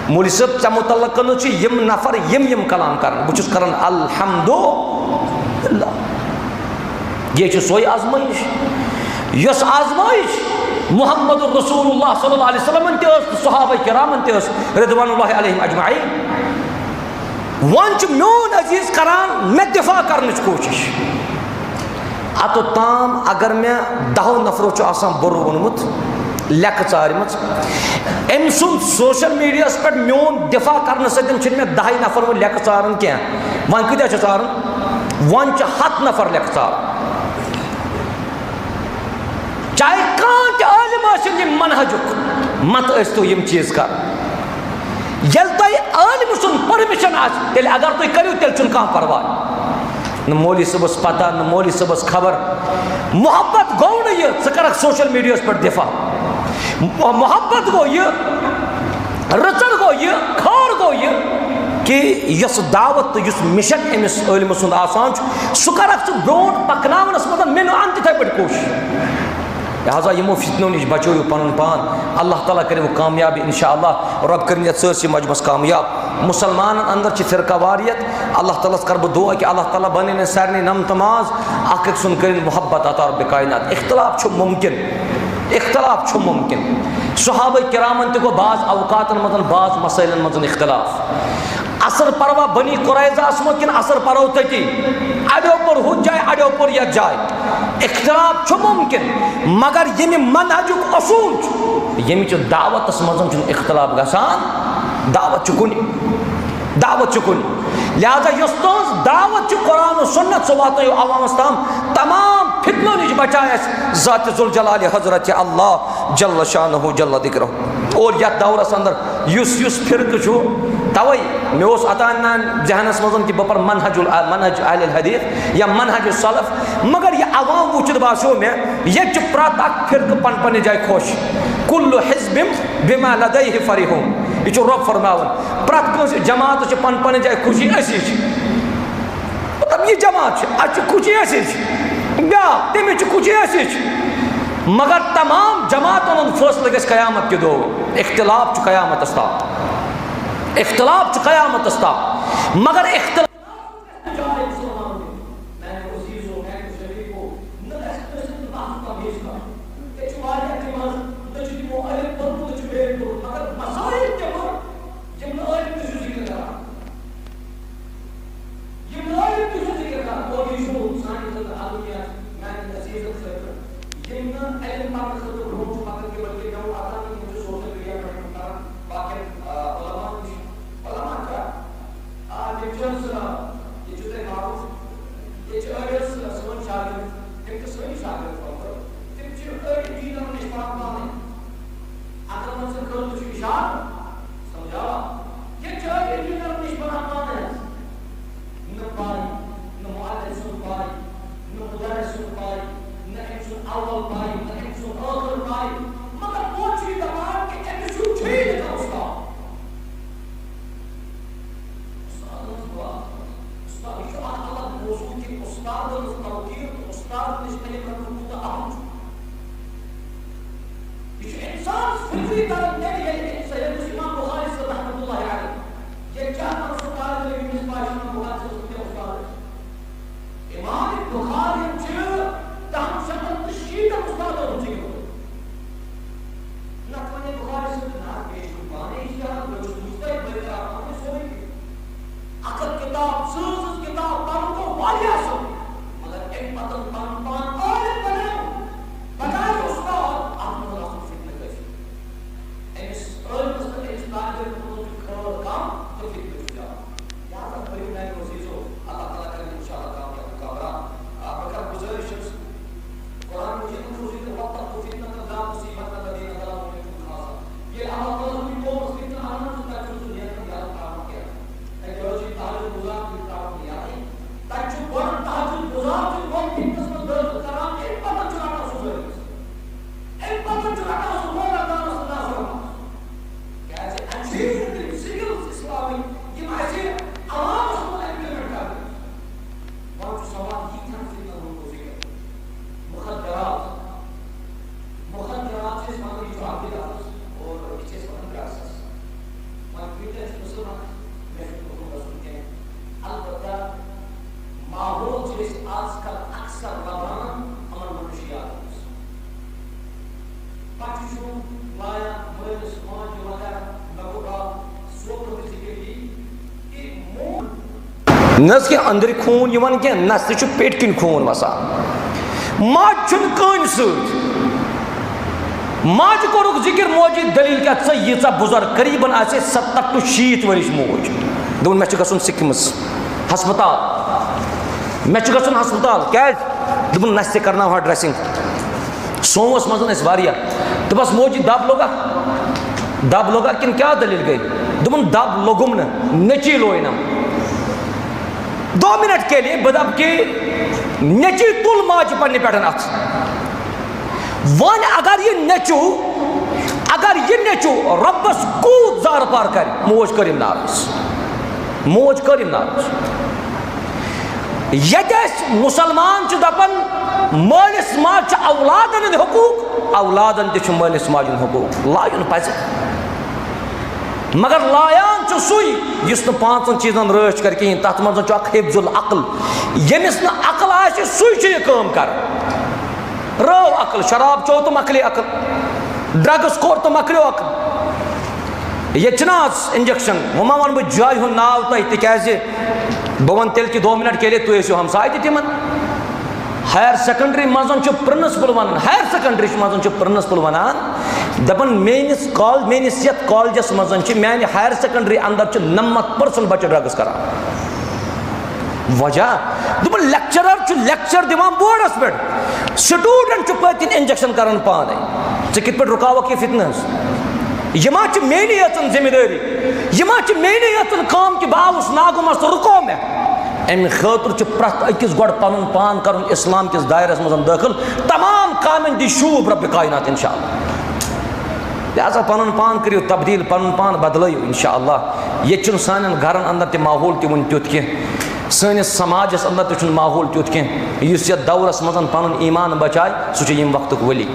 मौलवी साहब ऐ मुतल्लक यम नफर यम कलाम कर बहुत कर अल्हम्दुलिल्लाह यह सोई आजमाइश यस आजमाइश मुहम्मद रसूलुल्लाह सल्लल्लाहु अलैहि वसल्लम ते सहाबा किरामन ते रिदवानुल्लाह अलैहिम अजमाइन वन मोन अजीज करान मे दिफा करने कोशिश अतो ताम अगर मे 10 नफरों बुर वोनमुत लेख चारम अम सुन सोशल मीडिया पे मोन दिफा कर सत्य मे 10 नफर वो लेख चारान कह वन कत्या चारान वन 100 नफर लेख चार चाहे कम मनहजुक मत तो यम चीज कर यल तुम आलिम सुन परमिशन आल अगर तुम करो तेल कह परवाह न मौलवी सबस पता न मौलवी सबस खबर मोहब्बत गो न यह कर सोशल मीडिया पर दिफा मोहब्बत गो यह रचन गो यह खार गो यह कि यस दावत तो यस मिशन अमिस आलिम सुन आसान सह कर ब्रो पकनस मत मे अन तिथे पे कोशिश लिहाजा यमो फितनों नश बचो पन पान अल्लाह ताला करे वो कामयाब इंशाअल्लाह रब कर सरसी मजमस कामयाब मुसलमान अंदर फिरकावारियत अल्लाह ताला कर बह दुआ कि अल्लाह ताला बन सारे नम तमाज अक सुन कर मोहब्बत अता रब कायनात इख्तलाफ मुमकिन सहाबा किरामन तो बाज अवकातन मज बाज मसैलन मज इख्तलाफ असर परवा बनी कुरैजा मत कि असर परो तती अड़ो पर हु जाए अड़ो पर यह जाए इख्तलाफ मुमकिन मगर यम मनहजुक असूल यम दावत मज इख्तलाफ गसान दावत कुन लिहाजा यस तुज दावत कुरान सुन्नत सह वात अवामस ताम तमाम फितनों नश बचाए ज़ात जुल जलाल हजरत अल्लाह जल्ल शानहु जल्ल दिक्रुहु और यथ दौरस अंदर युस फिरक तवै मे अतान जहनस मज कि बह मनहज अहल हदीस या मनहज सलफ मगर यह अवाम वुचित बासो मे ये प्रत फिरक पन पन जाए खुश कुल्लु हिज़्बिम बिमा लदैहि फरिहून यह रब फरमावन प्रत जमात पन पन जाए खुशी असी मतलब यह जमात अ खुशी असी ब्या तमिस खुशी असी मगर तमाम जमातों फैसले गस कयामत के दो इख्तलाफ कयामत इख्तलाफ कयामत मगर इख्तलाफ Just नस के अंदर खून यवन के नस से पेट किन खून वसान माज छुन कन सत माज कोरुक जिक्र मोजी दलील क्या च यीचा बुजुर्ग करीबन आसे 70 to 60 वरिश मोज दोन मे गसन सिक्किमस हस्पताल मे गसन हस्पताल क्या दोन नस से करना वहाँ ड्रेसिंग सोमस मजन अस वारिया दोपस मोजी दब लोगा किन क्या दलील गई दोपन दब लोगुम न नची लोइनम 2 मिनट के लिए बदब के नची तुल माज पन्ने पैटर्न अथ वन अगर ये नचू रब्बस कूद जार पार कर मोज करिम नारस यदस मुसलमान दपन मालिस माज औलादन हकूक औलादन ते मालिस माजन हकूक लायुन पज मगर लायान सुई इस 5 चीजन रच कर कहीं तथ मज हिफ्जुल अक्ल यमिस न अक्ल आसे सुई काम कर रो अक्ल शराब चो तो मकले अक्ल ड्रग्स कोर तो मकलो अक्ल ये इंजेक्शन वह वन बह जाय हूं नाव तह तिकाज बह वन तेल कि 2 मिनट के लिए तुम ऐसो हमसाय तिमन हायर सेकेंडरी मजन प्रिंसिपल वन हायर सेकेंडरी मजन प्रिंसिपल वनान दपन मेनिस कॉलेजस मजन मान हायर सेकेंडरी अंदर 90% बच्चे ड्रग्स कर वजह दोपन लेक्चर दिवान बोर्डस पे स्टूडेंट पतिन इंजेक्शन करान पाने कित पे रुकावक ये फितनस यह मेनी यन जिम्मेदारी यह मेनी यन काम कि बावस नागुमस रुको मे अमि खतर प्रत अकिस गो पन पान कर इस्लाम किस दायरस मज दाखिल तमाम कामन दी शूब रब कायनात इंशाअल्लाह लिहाजा पन पान करियो तब्दील पन पान बदलो इंशाअल्लाह ये सान घर अंदर ते माहौल तुन तुत कह सनिस समाजस अंदर ते माहौल तुत कह इस दौरस मज पन ईमान बचाए सह वक्त वली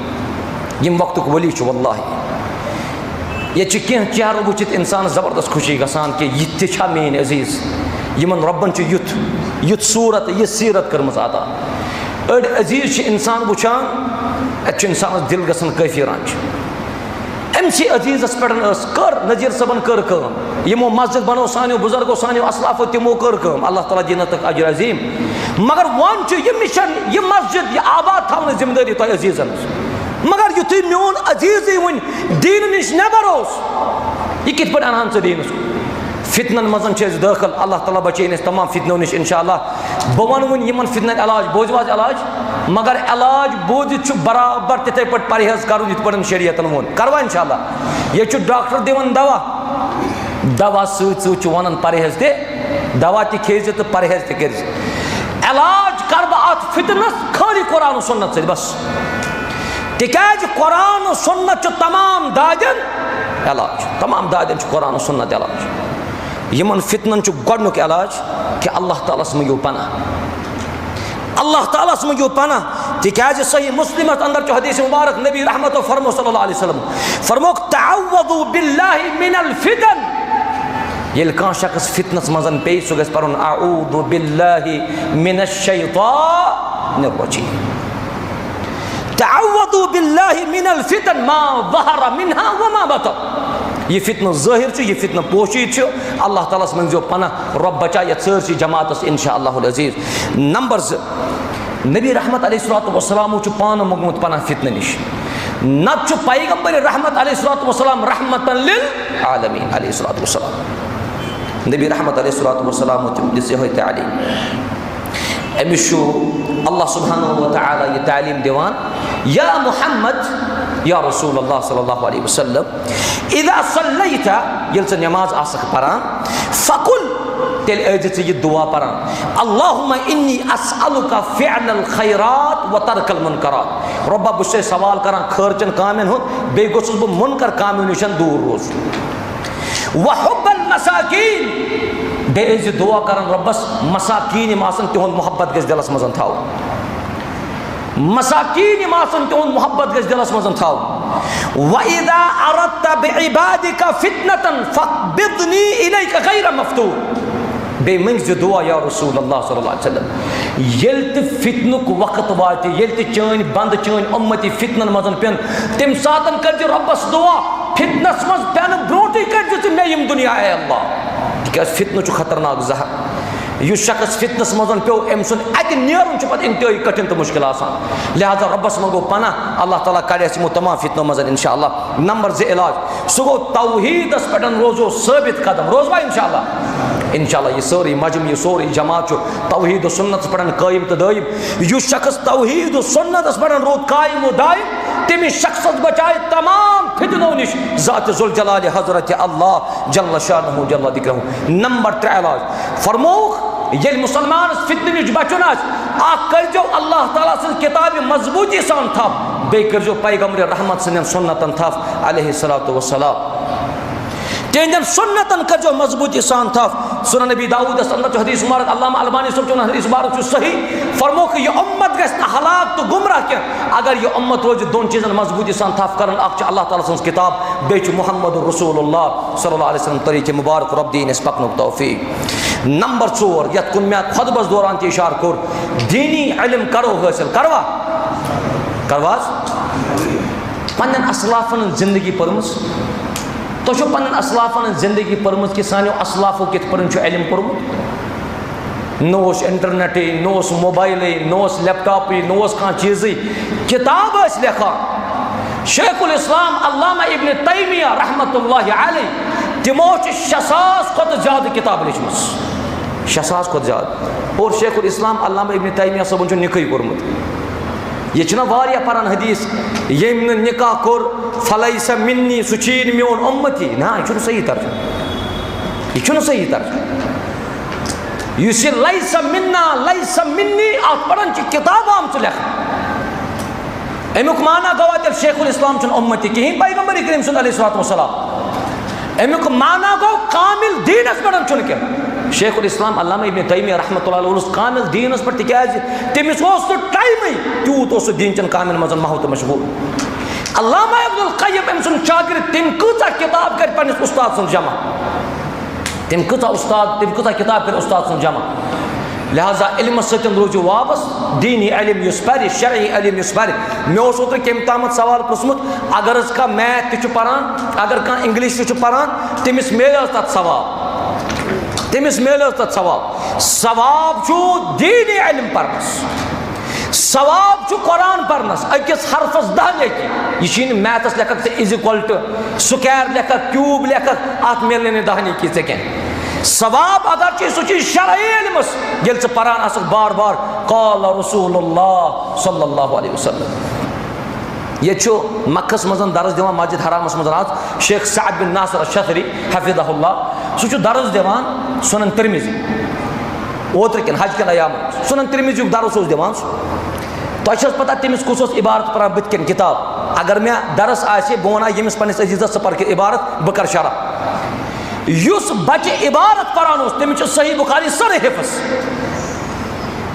वल्लाहि ये कह चेहर वुचित इंसान जबरदस्त खुशी गसान कि यह मेन अजीज यमन रब्बन युथ सूरत यह सीरत कर्म अता अड़ अजीज इंसान वुचान अत इंसान दिल गसन काफिरान अमसी अजीजस पे कर नजीर सबन कर यमो मस्जिद बनो सानो बुजुर्गो सानो असलाफो तिमो कर अल्लाह ताला दिन तक अजर अजीम मगर वन यह मिशन यह मस्जिद यह आबाद थवन जिम्मेदारी तुम अजीजन मगर युथ मोन अजीज वन दीन नश नबर यह कित पे अनहान दीन फितनन मजन दाखिल अल्लाह ताला बचैन तमाम फितनो नश इंशाअल्लाह बह वन वन यमन फितनन इलाज बोजवाज इलाज मगर इलाज बोजित बराबर तिथे पे परहेज कर ये शरीयतन वोन करवा इंशाअल्लाह ये डॉक्टर दिवन दवा सत वन परहेज ते दवा ते खेज तो परहेज ते कर इलाज कर बह अत फितनस खाली कुरान सुन्नत से बस तिकाज कुरान सुन्नत तमाम दादन इलाज तमाम दादन कुरान सुन्नत इलाज यमन फितनन गोडनुक इलाज कि अल्लाह ताला मंगो पना तिकाज सही मुस्लिम अंदर हदीस मुबारक नबी रहमत फरमो सल्लल्लाहु अलैहि वसल्लम फरमो तअव्वदु बिल्लाहि मिनल फितन येल कां शख्स फितनस मजन पे सो गस परन अऊदु बिल्लाहि मिनश शैतानिर रजीम तअव्वदु बिल्लाहि मिनल फितन मा ज़हरा मिनहा व मा बतन यह फितन ज़ाहिर यह फितन पोशीद अल्लाह ताला मंगो पना रब बचा ये सर जमात इंशाअल्लाह अजीज नंबर 2 नबी रहमत अलैहिस्सलातु वस्सलाम पान मोगमुत पना फितन निश नत पैगंबर रहमत अलैहिस्सलातु वस्सलाम रहमतन लिल आलमीन अलैहिस्सलातु वस्सलाम नबी रहमत अलैहिस्सलातु वस्सलाम दिस यह तालीम अमिश अल्लाह सुब्हानहु व तआला ये तालीम दिवान या मुहम्मद या रसूल अल्लाह सल्लल्लाहु अलैहि वसल्लम इदा सल्लैता यल से नमाज आसक परान फकुल तेल अजत ये दुआ परान अल्लाहुम्मा इन्नी अस्अलुका फ़िअलल खैरात व तर्कल मुनकरात रब्बा बुसे सवाल करा खर्चन कामेन हो बे गोसुस ब मुनकर कामेन निशन दूर रोज व हुब्बल मसाकीन बे इज दुआ करन रब्बस मसाकीन मासन तिहन मोहब्बत गस दिलस मजन थाव मसाकीन मासन तिहन मोहब्बत गस दिलस मजन थाव व इदा अरदत बिइबादिका फितनतन फक़बिदनी इलैका गैर मफ्तून बे मंज दुआ या रसूल अल्लाह सल्लल्लाहु अलैहि वसल्लम येल्त फितनुक वक्त वात येल्त चान बंद चान उम्मती फितनन मजन पेन तम सातन कर रब्बस दुआ फितनस मज पेन ब्रोटी कर मे यम दुनिया है अल्लाह क्या फितन खतरनाक जहर यह शख्स फितनस मजन पे अम सुन अत नेरुन पे इंतहाई कठिन तो मुश्किल आसान। लिहाजा रब्बस मंगो पना अल्लाह ताला कड़े यमो तमाम फितनों मजन इंशाअल्लाह। नंबर 2 इलाज सह गो तौहीदस पे रोजो साबित कदम रोजवा इंशाअल्लाह। इंशाअल्लाह यह सारी मजम यह सोरी जमात तौहीद सुन्नत पे कायम तो दायम। यह शख्स तौहीद सुन्नत पे रोद कायम दायम तमिस शख्स बचाए तमाम फितनों निश ज़ात जुल जलाल हजरत अल्लाह जल्ल शानहु जल्ल दिक्रुहु। नंबर 3 इलाज फरमौख ये मुसलमान फितन निश बचुन करजो अल्लाह ताला सं किताब मजबूती सान थप बे करजो पैगम्बर रहमत सन सुन्नतन थप अलैहिस्सलातु वस्सलाम तेजन सुन्नतन करजो मजबूती सान थप। सुनन नबी दाऊद अंदर हदीस मुबारक अल्लामा अलबानी सब चुन हदीस मुबारक सही फरमो कि यह उम्मत गस न हलाक तो गुमराह के अगर यह उम्मत रोज दोन चीजन मजबूती सान थप करन अख अल्लाह ताला सं किताब बेच मुहम्मद रसूलुल्लाह सल्लल्लाहु अलैहि वसल्लम तरीके मुबारक रब दीन इस पकनुक तौफीक। नंबर 4 यत कुन मैं खुतबस दौरान ते इशार कोर दीनी इल्म करो हासिल करवा करवास पन्न असलाफन जिंदगी परमस तो पन्न असलाफन जिंदगी परमस कि सानो असलाफो कित पर इल्म कोरमुत नोस इंटरनेट नोस मोबाइल नोस लैपटॉप नोस कह चीज किताब लेखा शेखुल इस्लाम अल्लामा इब्न तैमिया रहमतुल्लाहि अलैह तिमो 6,000 खुद ज्यादा किताब लिखमस 6,000 खुद ज्यादा। और शेखुल इस्लाम अल्लामा इब्न तैमिया सबन निकई कोरमुत ये छना वारिया परान हदीस येम निकाह कोर फलैसा मिन्नी सुचीन म्योन उम्मती ना ये सही तर्जुमा ये सही तर्जुमा युस लैसा मिन्ना लैसा मिन्नी आप पढ़न ची किताब आम से लिख अमुक माना गवा तेल शेखुल इस्लाम चुन उम्मती कहीं पैगंबर करीम सल्लल्लाहु अलैहि वसल्लम अमुक माना गो कामिल दीनस पढ़न चुन के शेखुल इस्लाम अल्लामा इब्न तैमिया रहमतुल्लाह अलैह कामिल दीनस पर तिकाज तमिस तो टाइम तूत दीन चन कामिल मजन महत मशगूल। अल्लामा इब्नुल क़य्यिम अम सुन शागिर्द तम कूचा किताब कर पन्निस उस्ताद सुन जमा तम कूचा किताब कर उस्ताद सुन जमा। लिहाजा इल्म सतन रोजो वापस दीनी इल्म युस पर शरई इल्म युस पर मे ओत्र कम तामत सवाल पुछमुत अगर का मैथ तु परान अगर का इंग्लिश तु परान तमिस मेल तत सवाल तमिस मेल तत सवाब सवाब छु दीनी इल्म परनस सवाब छु कुरान परनस अकिस हरफस 10 लेखि यह मैथस लेखक इज इक्वल टू स्क्वायर लेखक क्यूब लेखक अत मिलने 10 की के सवाब अगर ची सु शरई इल्मस ये परान आसक बार बार क़ाल रसूलुल्लाह सल्लल्लाहु अलैहि वसल्लम। ये मक्कस मजन दर्ज दिवान मस्जिद हरामस मजन आज शेख सअद बिन नासिर अश-शथरी हफिज़हुल्लाह सु दर्ज दिवान सुनन तिरमिज़ी ओत्र किन हज के अयाम सुनन तिरमिज़ी दर्ज दिवान तो पता तमिस कुछ इबारत परान बुत किन किताब अगर मे दरस आसे बह वना यमिस पन्निस अजीज़स पर इबारत बह कर शरह युस बच्चे इबारत परान तमिस सही बुखारी सर हिफ्स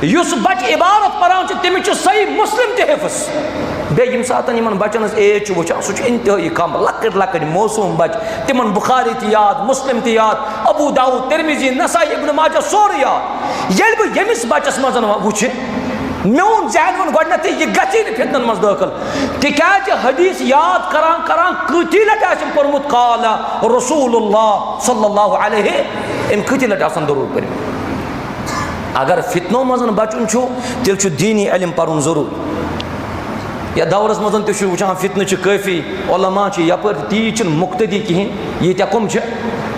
युस बच्चे इबारत परान तमिस सही मुस्लिम ते हिफ्स बे यम सात बचन एज वुचान सह इंतहाई कम लकट लकट मौसूम बच तिमन बुखारी ती याद मुस्लिम ती याद अबू दाऊद तिरमिज़ी नसाई इब्न माजा सोर याद ये बह यमिस बचस मजन वुच मोन जहन वन गडनत यह गि फितन मज दाखिल तिकाज हदीस याद करान करान कति लट आम पोर्मुत क़ाल रसूलुल्लाह सल्लल्लाहु अलैहि अम कति लट आसान दरूद पर। अगर फितनो मजन बचुन तेल दीनी इल्म परुन जरूर या दौरस मजन ते वुचान फितन काफ़ी उलमा यपर ती मुक्तदी कहें ये कम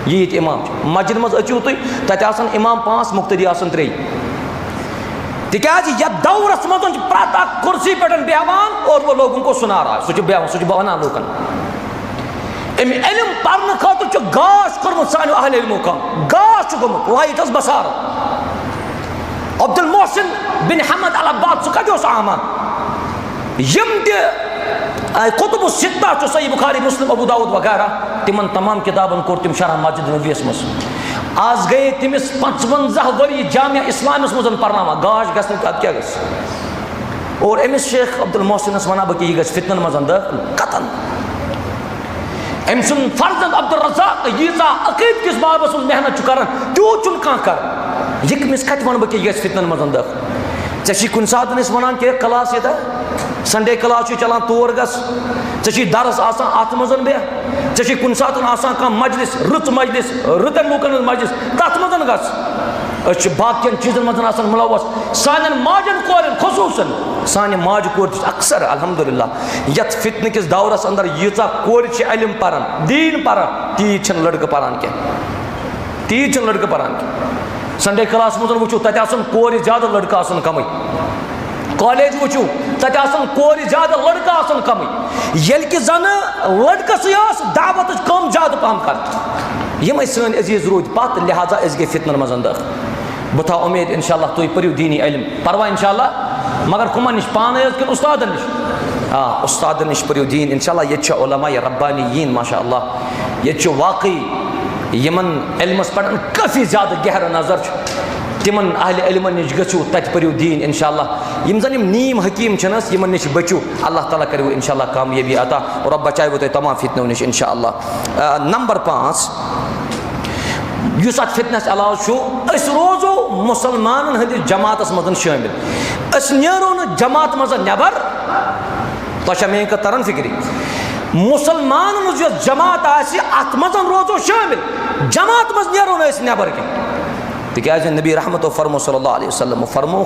ये इमाम मस्जिद मज अचू तुम तत इमाम 5 मुक्तदी 3 तिकाज यह दौरस मज प्रत कुर्सी पे बेहवान और वो लोगों को सुना रहा है बेहवान सह वन लूकन अम इल्म पढ़ने खतर गाश कर्मुत सानो अहल इल्मो कम गाश गुमुत लाइट बसार अब्दुल मोहसिन बिन हमद अल अब्बाद सह कत आमा यम कुतुब सित्ता सही बुखारी मुस्लिम अबू दाऊद वगैरह तिमन तमाम किताबन कोर तिम शरह मस्जिद नबीस मज आज गए तमिस 55 वरी जामिया इस्लामिस मजन परनामा गाश गसन क्या गस और अमिस शेख अब्दुल मोहसिनस वना बह यह गस फितनन मजन दाखिल कतन अम सुन फर्जंद अब्दुल रज़ाक यीजा अकीद किस बाबस मेहनत कर तूत कह कर यह कमिस कत वन बह यह गस फितनन मजन दाखिल ऐ कुन सात वन कि क्लास ये संडे क्लास चलान तौर गस ऐ दरस अत मजन बह ऐ कुन सात मजलिस रुत मजलिस रुतन लूकन मजलिस तथ मजन गस बाकियन चीजन मजन मुलवस सान माजन कोरन खसूसन सान माज कोर अक्सर अल्हम्दुलिल्लाह यथ फितन किस दौरस अंदर यीचा कोर इल्म पारान दीन पारान तीज लड़क पारान क्या तीज लड़क पारान क्या संडे क्लास मजन वो तथन कोर ज्यादा लड़का कम कॉलेज वो तथन कोर ज्यादा लड़का कम ये कि जन लड़कस दावत कम ज्यादा पहम कर यम सन अजीज रूद पत लिहाजा गए फितन मज दाखिल बह थो उम्मीद इंशाअल्लाह तुम पर्यु दीनी इल्म परवा इंशाअल्लाह मगर कुमन निश पान कि उस्तादन निश उस्तादन निश पर्यु दीन इंशाअल्लाह ये उलमा रब्बानीयीन माशाअल्लाह ये वाकई यमन इल्मस पे काफ़ी ज़्यादा गहरा नजर तिमन अहले इल्मन निश गु तत पर्यु दीन इंशाअल्लाह यम जन नीम हकीम छनस यमन निश बचु अल्लाह ताला करू इंशाअल्लाह कामयाबी अता और रब बचाए तुम तमाम फितनों निश इंशाअल्लाह। नंबर 5 युस अत फितनस अलाव रोजो मुसलमान हंदिस जमातस मज शामिल नेरो न जमात मज नबर तो मे तरन फिक्री मुसलमान मज जमात अत मज रोजो शामिल जमात मज नेरो नबर कह तिकाज नबी रहमत फरमो सल्लल्लाहु अलैहि वसल्लम फरमो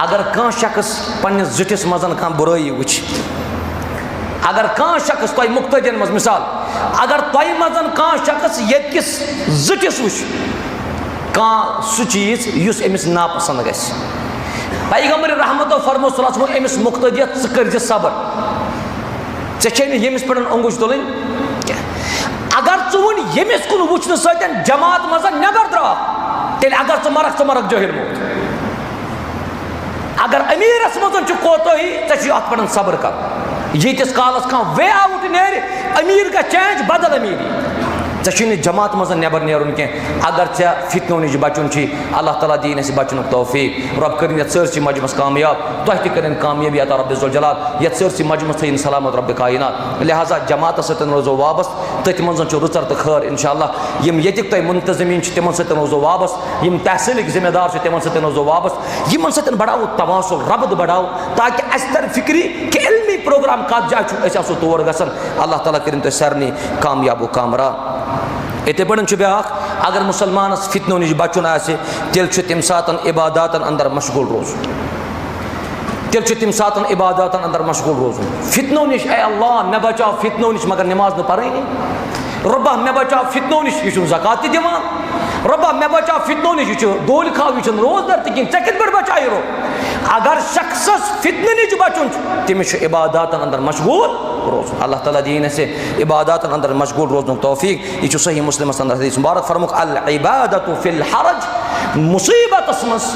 अगर कह शख्स पन्निस जुटिस मज कह बुराई वुच अगर कह शख्स तुम मुक्तदिन मज मिसाल अगर तुम मजन कह शख्स यकिस जुटिस वुच कह सह चीज युस अमिस नापसंद गस पैगंबर रहमत फरमो सल्लल्लाहु अलैहि वसल्लम अमिस मुक्तदियत च कर सबर ऐ यमिस पे अंगुश तुलन अगर वन यमिस कुन वुचन सतन जमात मज नबर द्रा तेल अगर च मरक जहिल मौत अगर अमीरस मज कोतही अत पे सबर कर यीतिस कालस कह वे आउट नेर अमीर का चेंज बदल अमीरी ऐ जमात मज नबर नेरुन कह अगर ऐ फितनो नश बचुन अल्लाह ताला दीन बचन तौफीक रब कर सरसी मजमस कामयाब तुह तन कामयाबी अता रब ज़ुल जलाल ये सरसी मजमस थी सलामत रब कायनात लिहाजा जमात सतन रोजो वाबस तथ मज रुचर तो खैर इंशाअल्लाह यम यतिक तुम मुंतजमीन तिमन सतन रोजो वाबस यम तहसीलिक जिम्मेदार तिमन सतन रोजो वाबस यमन सतन बढ़ाओ तवासुल रबद बढ़ाओ ताकि अस तर फिक्री कि इल्मी प्रोग्राम कत जाए आसो तौर गसन अल्लाह ताला कर तुम सारे कामयाब कामरा इथे पे ब्या अगर मुसलमान फितनो नश बचुन तेल तम सात इबादातन अंदर मशगूल रोज तेल तम सात इबादातन अंदर मशगूल रोज फितनो नश ए अल्लाह मे बचाओ फितनो नश मगर नमाज न पढ़ी रब्बा मे बचाओ फितनो नश यह ज़कात दिवान रब्बा मे बचाओ फितनो नश यह गोल खाव यह रोजदार तक कत पे बचाई रो अगर शख्स फितन नश बचुन तमिस इबादातन अंदर मशगूल रोज अल्लाह ताला दीन से इबादतन अंदर मशगूल रोजन तौफीक यह सही मुस्लिम अंदर हदीस मुबारक फरमुक अल इबादतु फिल हरज मुसीबत मज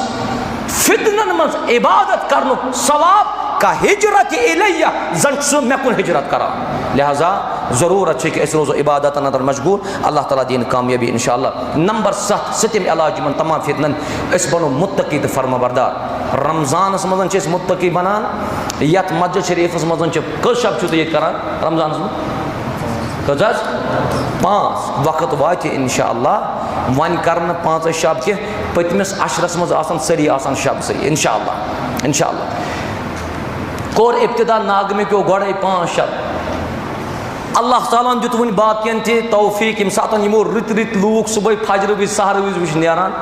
फितनन मज इबादत करनु सवाब का हिजरत इलैया जन मे कुन हिजरत करा लिहाजा ज़रूरत है कि अस रोज़ो इबादतन अंदर मशगूल अल्लाह ताला दीन कामयाबी इंशाअल्लाह। नंबर 7 सतम इलाज मन तमाम फितनन अस बनो मुत्तकी तो फर्माबरदार रमज़ानस मज मुत्तकी बनान यत मस्जिद शरीफस मज कस शब ये करान रमज़ानस मज कस 5 वक्त वात इंशाअल्लाह वन कर 5 शब कह पतमिस अशरस मज सरी शब सही इंशाअल्लाह इंशाअल्लाह कोर इब्तिदा नागमे पे गोड़े 5 शब अल्लाह ताला दुत वन बाकियन ते तौफीक यम सात यमो रित रित लूक सुबह फजर विज सहर विज वुच नेरान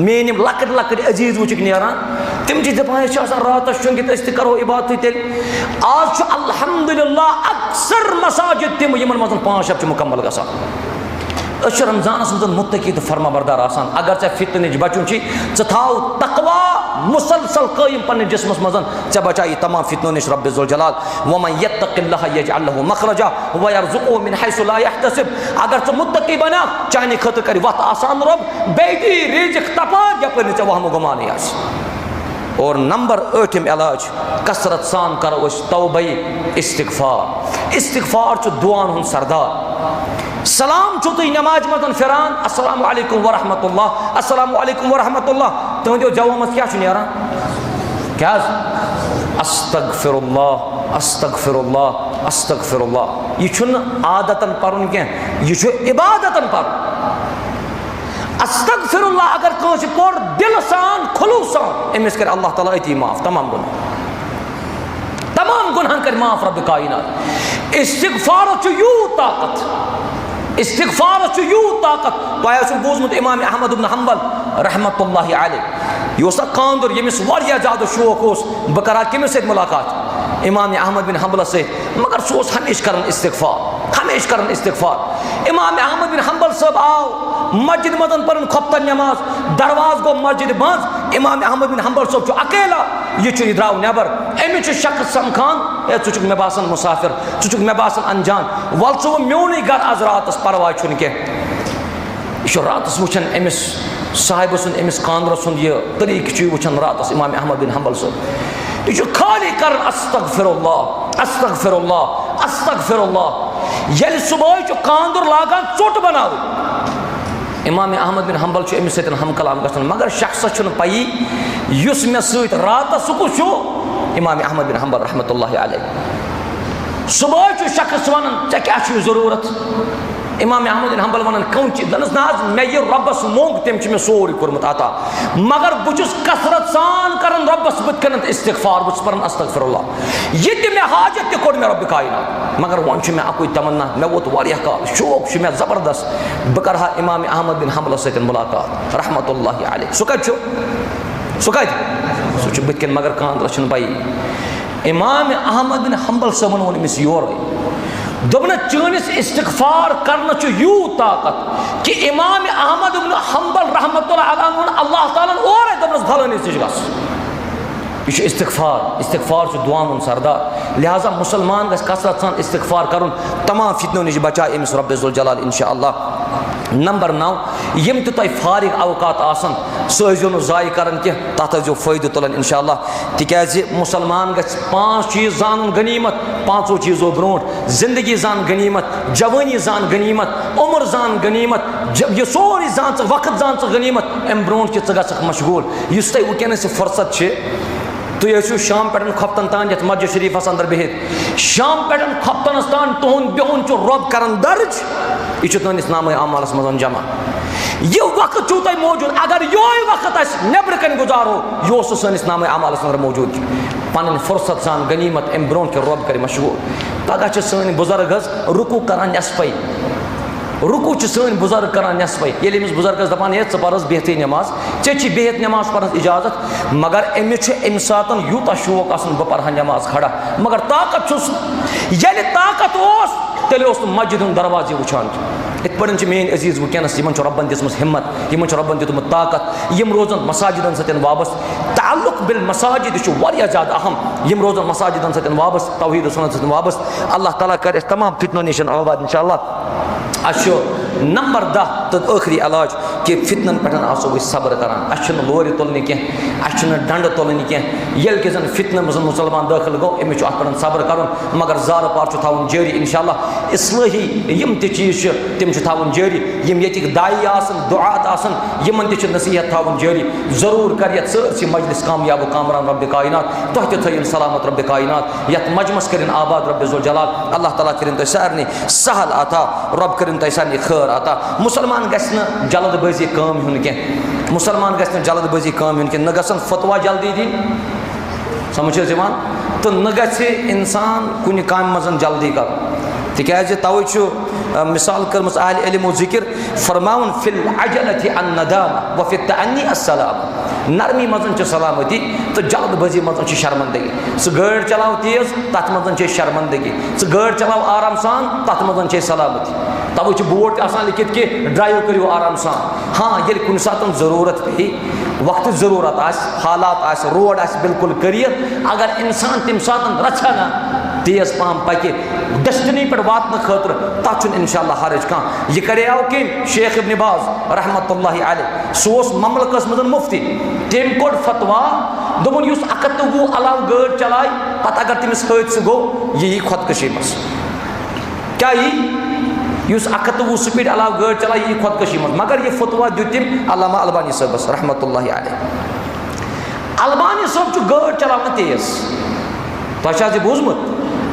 मेन यम लकट लकट अजीज वुच नेरान तिम चीज दपान रात शंगित अस करो इबादत तेल आज अल्हम्दुलिल्लाह अक्सर मसाजिद तिम यमन मज 5 शब मुकम्मल गसान रमजानस मज मुत्तकी तो फर्माबरदार आसान अगर ऐ फितन नश बचुन थाव तकवा मुसलसल कायम पन्ने जिस्मस मज ऐ बचाई तमाम फितनों नश रब ज़ुल जलाल वमन यत्तक़िल्लाह यजअल लहु मखरजा व यरज़ुक़हु मिन हैसु ला यहतसिब अगर ऐ मुत्तकी बना चाने खत कर वत आसान रब बेदी रिज़्क़ तपा यपर ऐ वहम गुमान आस। और नंबर 8 इलाज कसरत सान करो तौबा इस्तिग़फ़ार इस्तिग़फ़ार दुआन हुन सरदार सलाम छो तुम नमाज मजन फिरान अस्सलामु अलैकुम व रहमतुल्लाह अस्सलामु अलैकुम व रहमतुल्लाह तुंदो जवाब मज क्या नेरान क्या अस्तगफिरुल्लाह अस्तगफिरुल्लाह अस्तगफिरुल्लाह यह आदतन पढ़न कह यह इबादतन पढ़ अस्तगफिरुल्लाह अगर कह पोर दिल सान खुलूस सान अमिस कर अल्लाह ताला अति माफ तमाम गुनाह कर माफ रब कायनात इस्तिग़फ़ार यू ताकत इस्तिग़फ़ार यू ताकत तो बोजमुत इमाम अहमद इब्न हंबल रहमतुल्लाहि अलैह यह कांदर यमिस वारिया ज़्यादा शौक बह करा कमिस सत मुलाकात इमाम अहमद बिन हंबल सत मगर सह हमेशा करन इस्तिग़फ़ार इमाम अहमद बिन हंबल साहब आव मस्जिद मदन पर खपतन नमाज दरवाज गो मस्जिद बंद इमाम अहमद बिन हंबल साहब अकेला यह द्राव नबर अमिच शख्स समखान ए चुक मे बासन मुसाफिर चुक मे बासन अनजान वल वो मोन गर आज रात परवाह कह यह रात वुचन अमिस साहिब सुन अमिस कांदर सुन यह तरीक वुचन रात इमाम अहमद बिन हंबल साहब यह खाली कर अस्तगफिरुल्लाह अस्तगफिरुल्लाह अस्तगफिरुल्लाह ये सुबह कांदर लागान चोट बनाव इमाम अहमद बिन हंबल अमिस सत हम कलाम ग मगर शख्स पई युस मे सत रात सुकुस इमाम अहमद बिन हंबल रहमतुल्लाहि अलैह सुबह शख्स वन ऐ क्या जरूरत इमाम अहमद बिन हंबल वन कौच दनस नाज मे यह रब्बस मोंग तम मे सोरी कोर्मुत अता मगर बुझुस कसरत सान करन रब्बस बुत करन इस्तिग़फ़ार बुस परन अस्तगफिरुल्लाह ये मे हाजत ते कोड मे रब्ब कायनात मगर वन मे अकुई तमन्ना मे वोत वारिया काल शौक मे जबरदस्त बह करहा इमाम अहमद बिन हंबल सत मुलाकात रहमतुल्लाहि अलैह सह कत बुत कन मगर कांदर पाई इमाम अहमद बिन हंबल साहब वोन अमिस योर दोपन चनिस इस्तिग़फ़ार करना यूत ताकत कि इमाम अहमद बिन हंबल रहमतुल्लाह अलैह वोन अल्लाह ताला और दोपनस भलनिस निश गस यह इस्तिग़फ़ार दुआन सरदार लिहाजा मुसलमान गस कसरत सान इस्तिग़फ़ार कर तमाम फितनों निश बचा अमिस रब्बे ज़ुल जलाल इंशाअल्लाह नंबर 9 यम तुम फारिग अवकात आसन सो ज़ाय कर तथ फ़ायदे तुलान इंशाअल्लाह तिकाज़ मुसलमान गछ 5 चीज़ जान गनीमत 5 चीज़ों ब्रोट जिंदगी जान गनीमत जवानी जान गनीमत उम्र जान गनीमत यह सोरी जान वक्त जान गनीमत अम ब्रोट कि गख मशगूल इस तुम वनस फुर्सत तुम शाम पे खपतन तान ये मस्जिद शरीफस अंदर बिहित शाम पे खपतनस तान तुहद बिहुन रब कर दर्ज यह तुस नाम अमालस मज जमा यह वक्त तुम मौजूद अगर योय वक्त नबर कन गुजारो यह सस नाम अमालस अंदर मौजूद पन फुर्सत सान गनीमत अम ब्रो कि रब कर मशगूल पगह सन बुजुर्ग रुकू कर नस्पे रुकू सन बुजुर्ग कर नस्पे ये बुजुर्गस दपान है पर बेहती नमाज चे बेहत नमाज पर इजाजत मगर अमिस सात यूता शौक बह पर नमाज खड़ा मगर ताकत ये ताकत तेल मस्जिद दरवाजे वुचान इत पे मेन अजीज वनस रबन दिसम हिम्मत रबन दितमुत ताकत यम रोजन मसाजिदन सतन वाबस्त ताल्लुक बिल मसाजिद वारिया ज़्यादा अहम यम रोजन मसाजिदन सतन वाबस्त तौहीद सुन्नत सतन वाबस्त अल्लाह ताला कर तमाम फितनों निश आबाद इंशाअल्लाह अच्छो नंबर 10 तो आखिरी इलाज कि फितनन पे आसो सब्र करान लोर तुलने कह डंड तुलने कह ये जन फितन मज मुसलमान दाखिल गो अमिस पे सब्र कर मगर जार पार थवन जारी इंशाअल्लाह इस्लाही यम चीज़ तम थवन जारी यम ये दाई दुआत यमन नसीहत थवन जारी जरूर कर सरसी मजलिस कामयाब कामरान रब कायनात तुह थन सलामत रब कायनात ये मजमस कर आबाद रब ज़ुल जलाल अल्लाह ताला कर सारे सहल अता रब कर सारे खैर अता मुसलमान गस जल्दबाजी काम हुन कह मुसलमान गस जल्दबाजी काम हुन कह न गसन फतवा जल्दी दी समझ तो न गछ इंसान कुन काम मज जल्दी कर तिकाज तवे मिसाल कर्म अहल इल्म ज़िक्र फरमाउन फिल अजलति अन नदामा व फित तअन्नी अस्सलाम नरमी मज सलामती तो जल्दबाजी मज शर्मंदगी सह गाड़ चलाव तेज तथ मज शर्मंदगी सह गाड़ चलाव आराम सान तथ मज सलामती तवे बोर्ड लिखित कि ड्राइव करो आराम सान हाँ ये कुन सात जरूरत पे वक्त जरूरत हालात रोड बिल्कुल करियर अगर इंसान तम सात रचा ना तेज पहम पकि डेस्टिनी पे वातन खतर तथ इंशाअल्लाह हरज कह यह करेव कम शेख इब्न बाज रहमतुल्लाहि अलैह सह ममलकस मज मुफ्ती तम कोड़ फतवा दोपन 120 अलाव गाड़ चलाय पत अगर तमिस हादसा गो यह खुदकशी मज क्या यी 120 स्पीड अलाव गाड़ चलाय यह खुदकशी मज मगर यह फतवा दित तम अल्लामा अलबानी साहबस रहमतुल्लाहि अलैह अलबानी साहब गाड़ चलावन तेज तुम बूझमुत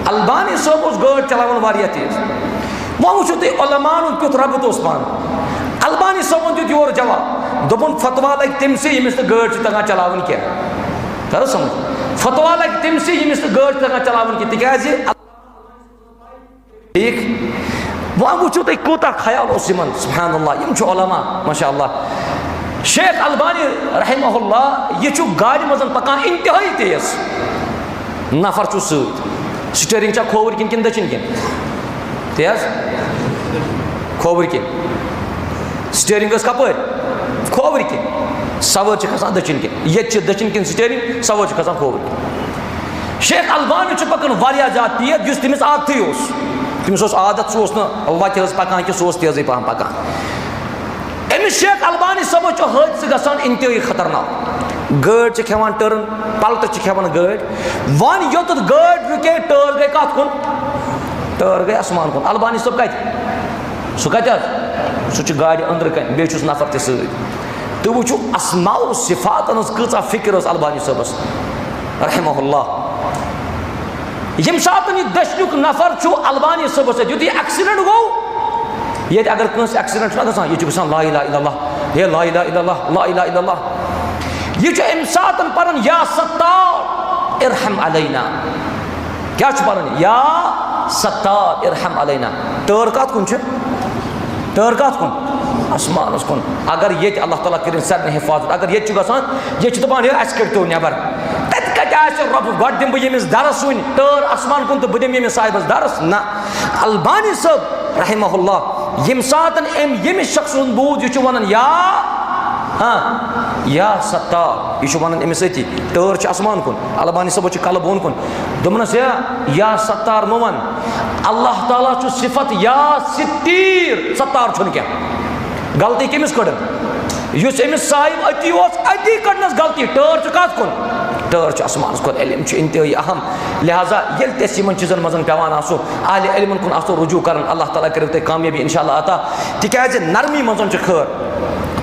अलबानी साहब गाड़ चलावन वारिया तेज वो वो तुम उलमान क्युत रबत पान अलबानी साहब दित योर जवाब दोपन फतवा लग तमसे यमिस गाड़ तगान चलावन कह कर समझ फतवा लग तमसे यमिस गाड़ तगान चलावन कह तिकाज ठीक वो वो तुम कूता ख्याल सुबहानअल्लाह यम उलमा माशाअल्लाह शेख अलबानी रहमहुल्लाह ये गाड़ी मज पकान इंतहाई तेज नफर चु स्टीयरिंग चा खोवर किन किन दचिन किन तेज खोवर किन स्टीयरिंग कपर खोवर किन सवार खसान दचिन किन ये दचिन किन स्टीयरिंग सवार खसान खोवर किन शेख अलबानी पकान वारिया ज्यादा तेज जिस तमिस आदत तमिस आदत सह वत पकान कि सह तेज पहन पकान अमिस शेख अलबानी सब हादस गसान इंतहाई खतरनाक गाड़ी खेवान टर्न पलट खेवान गाड़ी वन योत गाड़ी रुके टर्न गई कत कुन टर्न गई आसमान कुन अलबानी सब कत सह गाड़ी अंदर कन बे नफर तो वो अस्माउ सिफात कचा फिक्र अलबानी सबस रहमहुल्लाह यम सात दशनुक नफर अलबानी सबस युत एक्सीडेंट गो ये अगर कंस एक्सीडेंट गसान ये गसान ला इलाहा इल्लल्लाह हे ला इलाहा इल्लल्लाह ला इलाहा इल्लल्लाह ये अम सात परन या सत्तार इरहम अलैना क्या परन या सत्तार इरहम अलैना टर्न कत कुन टर्न कत कुन आसमान कुन अगर ये अल्लाह ताला कर सारे हिफाजत अगर ये गसान ये दपान अस कड़ो नबर तत कत रब गो दिम बह यमिस दरस वन टर्न आसमान कुन तो बह दिम यमिस साहिबस दरस ना अलबानी सब रहमहुल्लाह यम सात यमिस शख्स बूद यह वन या या सत्तार यह वन अमिस अति टर्न आसमान कुन अलबानी सब कल बोन कुन दोपनस या सत्तार मो वन अल्लाह ताला सिफत या सित्तीर सत्तार छुन क्या गलती कमिस कड़न अमिस साहिब अति कड़नस गलती टर्न कत कुन टर्न आसमान कुन इल्म इंतहाई अहम लिहाजा ये इन चीज़न मज पेवान आसो आले इल्मन कुन आसो रुजू कर अल्लाह ताला करो तुम कामयाबी इंशाअल्लाह अता तिकाज नरमी मज खैर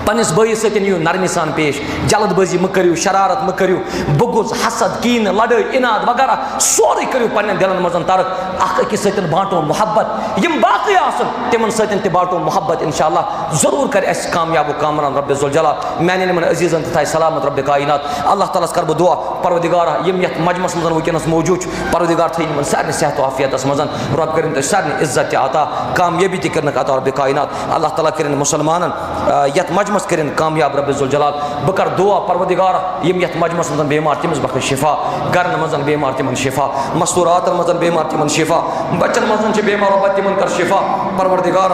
पन्निस बयस सत नरमी सान पेश जल्दबाजी मह करियो शरारत मह करियो बुगुज हसद कीन लड़ाई इनाद वगैरह सोरे करियो पन्न दिलन मज तरक अख अकिस सत बांटो मोहब्बत यम बाकी आसन तिमन सत ते बांटो मोहब्बत इंशाअल्लाह जरूर कर अस कामयाब कामरान रब जुल जलाल मैंने मन अजीजन तथा सलामत रब कायनात अल्लाह ताला कर दुआ परवदिगार यम यत मजमस मज वनस मौजूद परवदिगार थी मन सारे सेहत आफियत मज रब कर सारे इज्जत अता कामयाबी तक अता रब कायनात अल्लाह ताला कर मुसलमान यत मजमस कर कामयाब रब जुल जलाल बह कर दुआ परवदिगार यम यत मजमस मज बेमार तमिस बख शिफा गर मज बेमार तिमन शिफा मस्तूरात मज बेमार तिमन शिफा बच्चन मज बेमार रब तिमन कर शिफा परवदिगार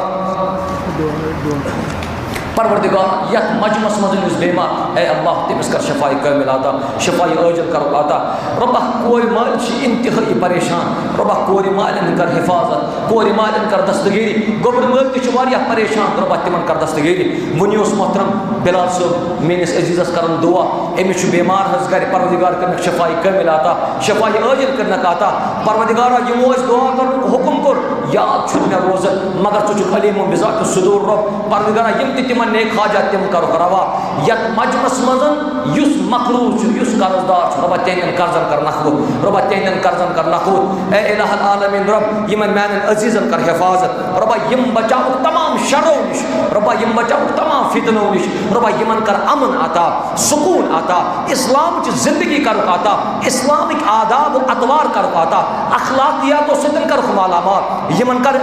परवरदिगार यत मजमस मज बेमार ए अल्लाह तमिस कर शफाई कामिल अता शफाई अजल कर अता रब्बा कोई माल इंतहाई परेशान रब्बा कोई मालन कर हिफाजत कोई मालन कर दस्तगीरी गोबर माल तह परेशान रब्बा तिमन कर दस्तगीरी वन मोहतरम बिलाल साहब मेनिस अजीजस कर दुआ अमिस बेमार हज कर परवरदिगार कर शफाई कामिल अता शफाई अजल कर अता परवरदिगार यमो दुआ कर हुक्म कर याद मे रोजन मगर तुझ अलीम बिजात सुदूर रब परवरदिगार यम तिमन नेक हाजत तिम कर रवा यत मजमस मजन युस मकरूज युस कर्जदार रब तेन कर्जन कर नखूत रब तेन कर्जन कर नखूत ए इलाहल आलमीन रब यमन मैन अजीजन कर हिफाजत रब यम बचाओ तमाम शरों निश रब यम बचाओ तमाम फितनों निश रब यमन कर अमन अता सुकून अता इस्लाम की जिंदगी कर अता इस्लामिक आदाब अतवार कर अता अखलाकियात सतन कर मालामाल यमन कर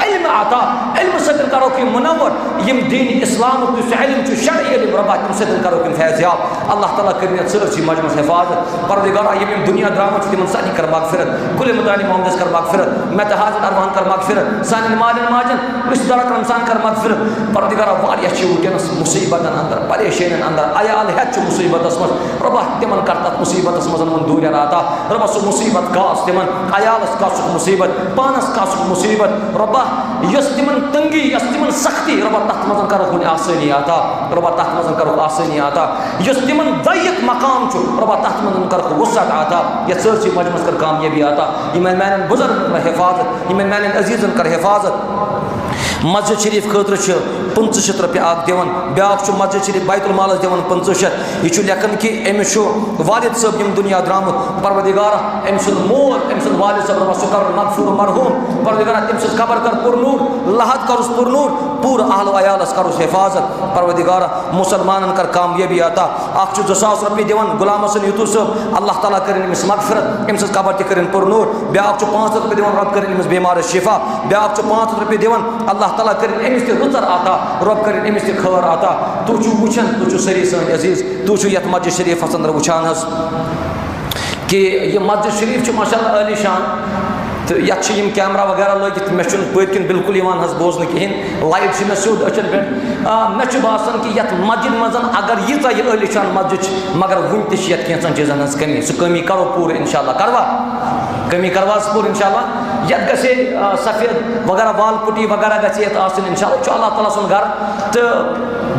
इल्म अता इल्म सतन करो कि मुनव्वर यम दीन इस्लाम इल्म शरई इल्म रब तम सतन करो कि फैज़याब अल्लाह ताला कर सरसी मजमस हिफाजत परवरदिगार यम दुनिया द्रामत तिमन सानी कर मगफिरत कुल मुतानी मोहम्मद कर मगफिरत मैं तहाजत अरवान कर मगफिरत सानी मालन माजन रिश्तेदार रमजान कर मगफिरत परवरदिगार वारिया छ वुनकस मुसीबतन अंदर परेशानी अंदर अयाल हेत मुसीबतस मज रब तिमन कर तत मुसीबतस मज मन दूर रहता रब सु मुसीबत कास तिमन अयालस कास मुसीबत पानस कास मुसीबत रब यस तिमन तंगी यस तिमन सख्ती रब तत मज कर आसानी आता रब तथ मज कर आसानी आता यस तिमन दैक मकाम रब तथ मज कर वसत आता ये सरसी मजमस कर कामयाबी आता यमन मैन बुजुर्ग हिफाजत यमन मैन अजीजन कर हिफाजत मस्जिद शरीफ खतर 500 रुपये अख दिवन ब्या मस्जिद शरीफ बैतुल मालस दिवन 500 यह लेखन कि अमिस वालिद साहब यम दुनिया द्रामुत परवरदिगार अम सुंद मोल अम सुंद वालिद साहब रब सु कर मगफूर मरहूम परवरदिगार तम सज कबर कर पुरनूर लहद कर पुरनूर पूर अहल अयालस कर हिफाजत परवरदिगार मुसलमान कर कामयाबी आता अख 2000 रुपये दिवन गुलाम हसन यूतू साहब अल्लाह ताला कर अमिस मगफिरत अम सज कबर तह कर पुरनूर ब्या 500 रुपये दिवन रब कर अमिस बेमार शिफा ब्या 500 रुपये दिवन अल्लाह अल्लाह ताला करें अमिस ते रुतर आता, रब करें अमिस ते खैर आता। तू वुचन, तू सरी सन अजीज, तू यत मस्जिद शरीफ अंदर वुचान कि यह मस्जिद शरीफ माशाअल्लाह आली शान, तो ये कैमरा वगैरह लगित मे पत्किन बिल्कुल बोजन कहें, लाइट मे सोद अचन पे मे बासान कि ये मस्जिद मज अगर यीचा यह आली शान मस्जिद मगर वन तथ कैंसन चीजन हज कमी, सह कमी करो पूर इंशाल्लाह, करवा कमी करवा पूर इंशाल्लाह। ये गे सफ़ेद वगैरह वाल पुटी वगैरह गे इंशाल्लाह, अल्लाह ताला सुन घर। तो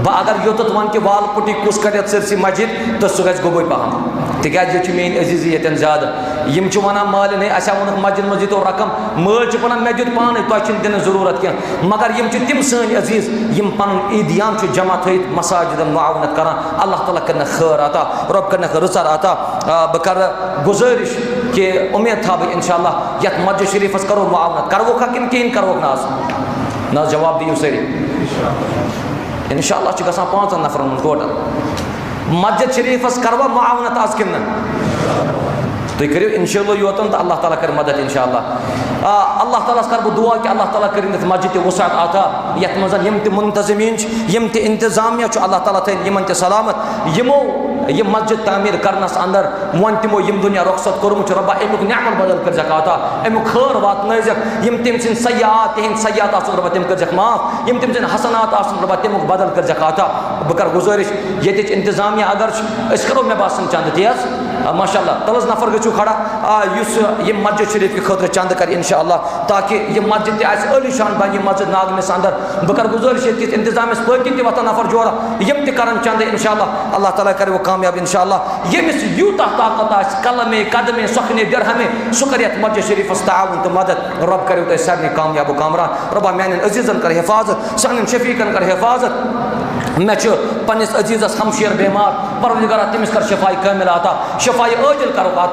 बह अगर योत वन कि वाल पुटी कुस कर सरसी मस्जिद तो सह ग गोबे पहम, तिज मेन अजीज ये ज्यादा यम वन माल नहीं असा वोन मस्जिद मस्जिद रकम, माल वन मे दुत पान तुम दिन जरूरत कह, मगर यम तिम सन अजीज यम पन ईदियान जमा थत मसाजिदन मुआवनत कर, अल्लाह ताला कर खैर आता, रब कर रुचर आता। बह कर गुजारिश कि उम्मीद था बह इंशाल्लाह यथ मस्जिद शरीफस करो मुआवनत, करवो कि कहें करवो ना जवाब दियो सरी इंशाल्लाह गसान 5 नफरन टोटल मस्जिद शरीफस करवा मुआवनत आज कि तुम करो इंशाल्लाह योतन तो अल्लाह ताला कर मदद इंशाल्लाह। अल्लाह ताला कर बह दुआ कि अल्लाह ताला कर मस्जिद वसात आता, यथ मज यम मुंतजमीन यम इंतजामिया अल्लाह ताला थन यमन सलामत, यमो यह मस्जिद तामीर करनस अंदर वन तमो यम दुनिया रुखसत कोरमुत रब्बा अमुक नेमत बदल कर जकाता, अमुक खैर वातनजक, यम तम सिन सयात तिहंद सयात आसन रब्बा तम कर जक माफ, यम तम सिन हसनात आसन रब्बा तमुक बदल कर जकाता। बह कर गुजारिश ये इंतजामिया अगर करो मे बासन चंद तेज माशाअल्लाह, तलस नफर गो खड़ा यह मस्जिद शरीफ के खतर चंद कर इंशाअल्लाह, ताकि यह मस्जिद अली शान बन यह मस्जिद नागनस अंदर। बह कर गुजारिश ये इंतजाम पकिन वतान नफर जोरा यम तन चंद इंशाअल्लाह, अल्लाह ताला करे वो कामयाब इंशाअल्लाह। यमिस यूता ताकत कलमे कदमे सखने दरहमे सह कर मस्जिद शरीफस ताउन तो मदद, रब करो तुम सारे कामयाब कामरान। रब्बा मान अजीजन कर हिफाजत, सान शफीकन कर हिफाजत। मे पन्निस अजीजस हमशेर बीमार, परवरदिगारा तमिस कर शफाई कामिल आता, शफाई आजिल करो आता।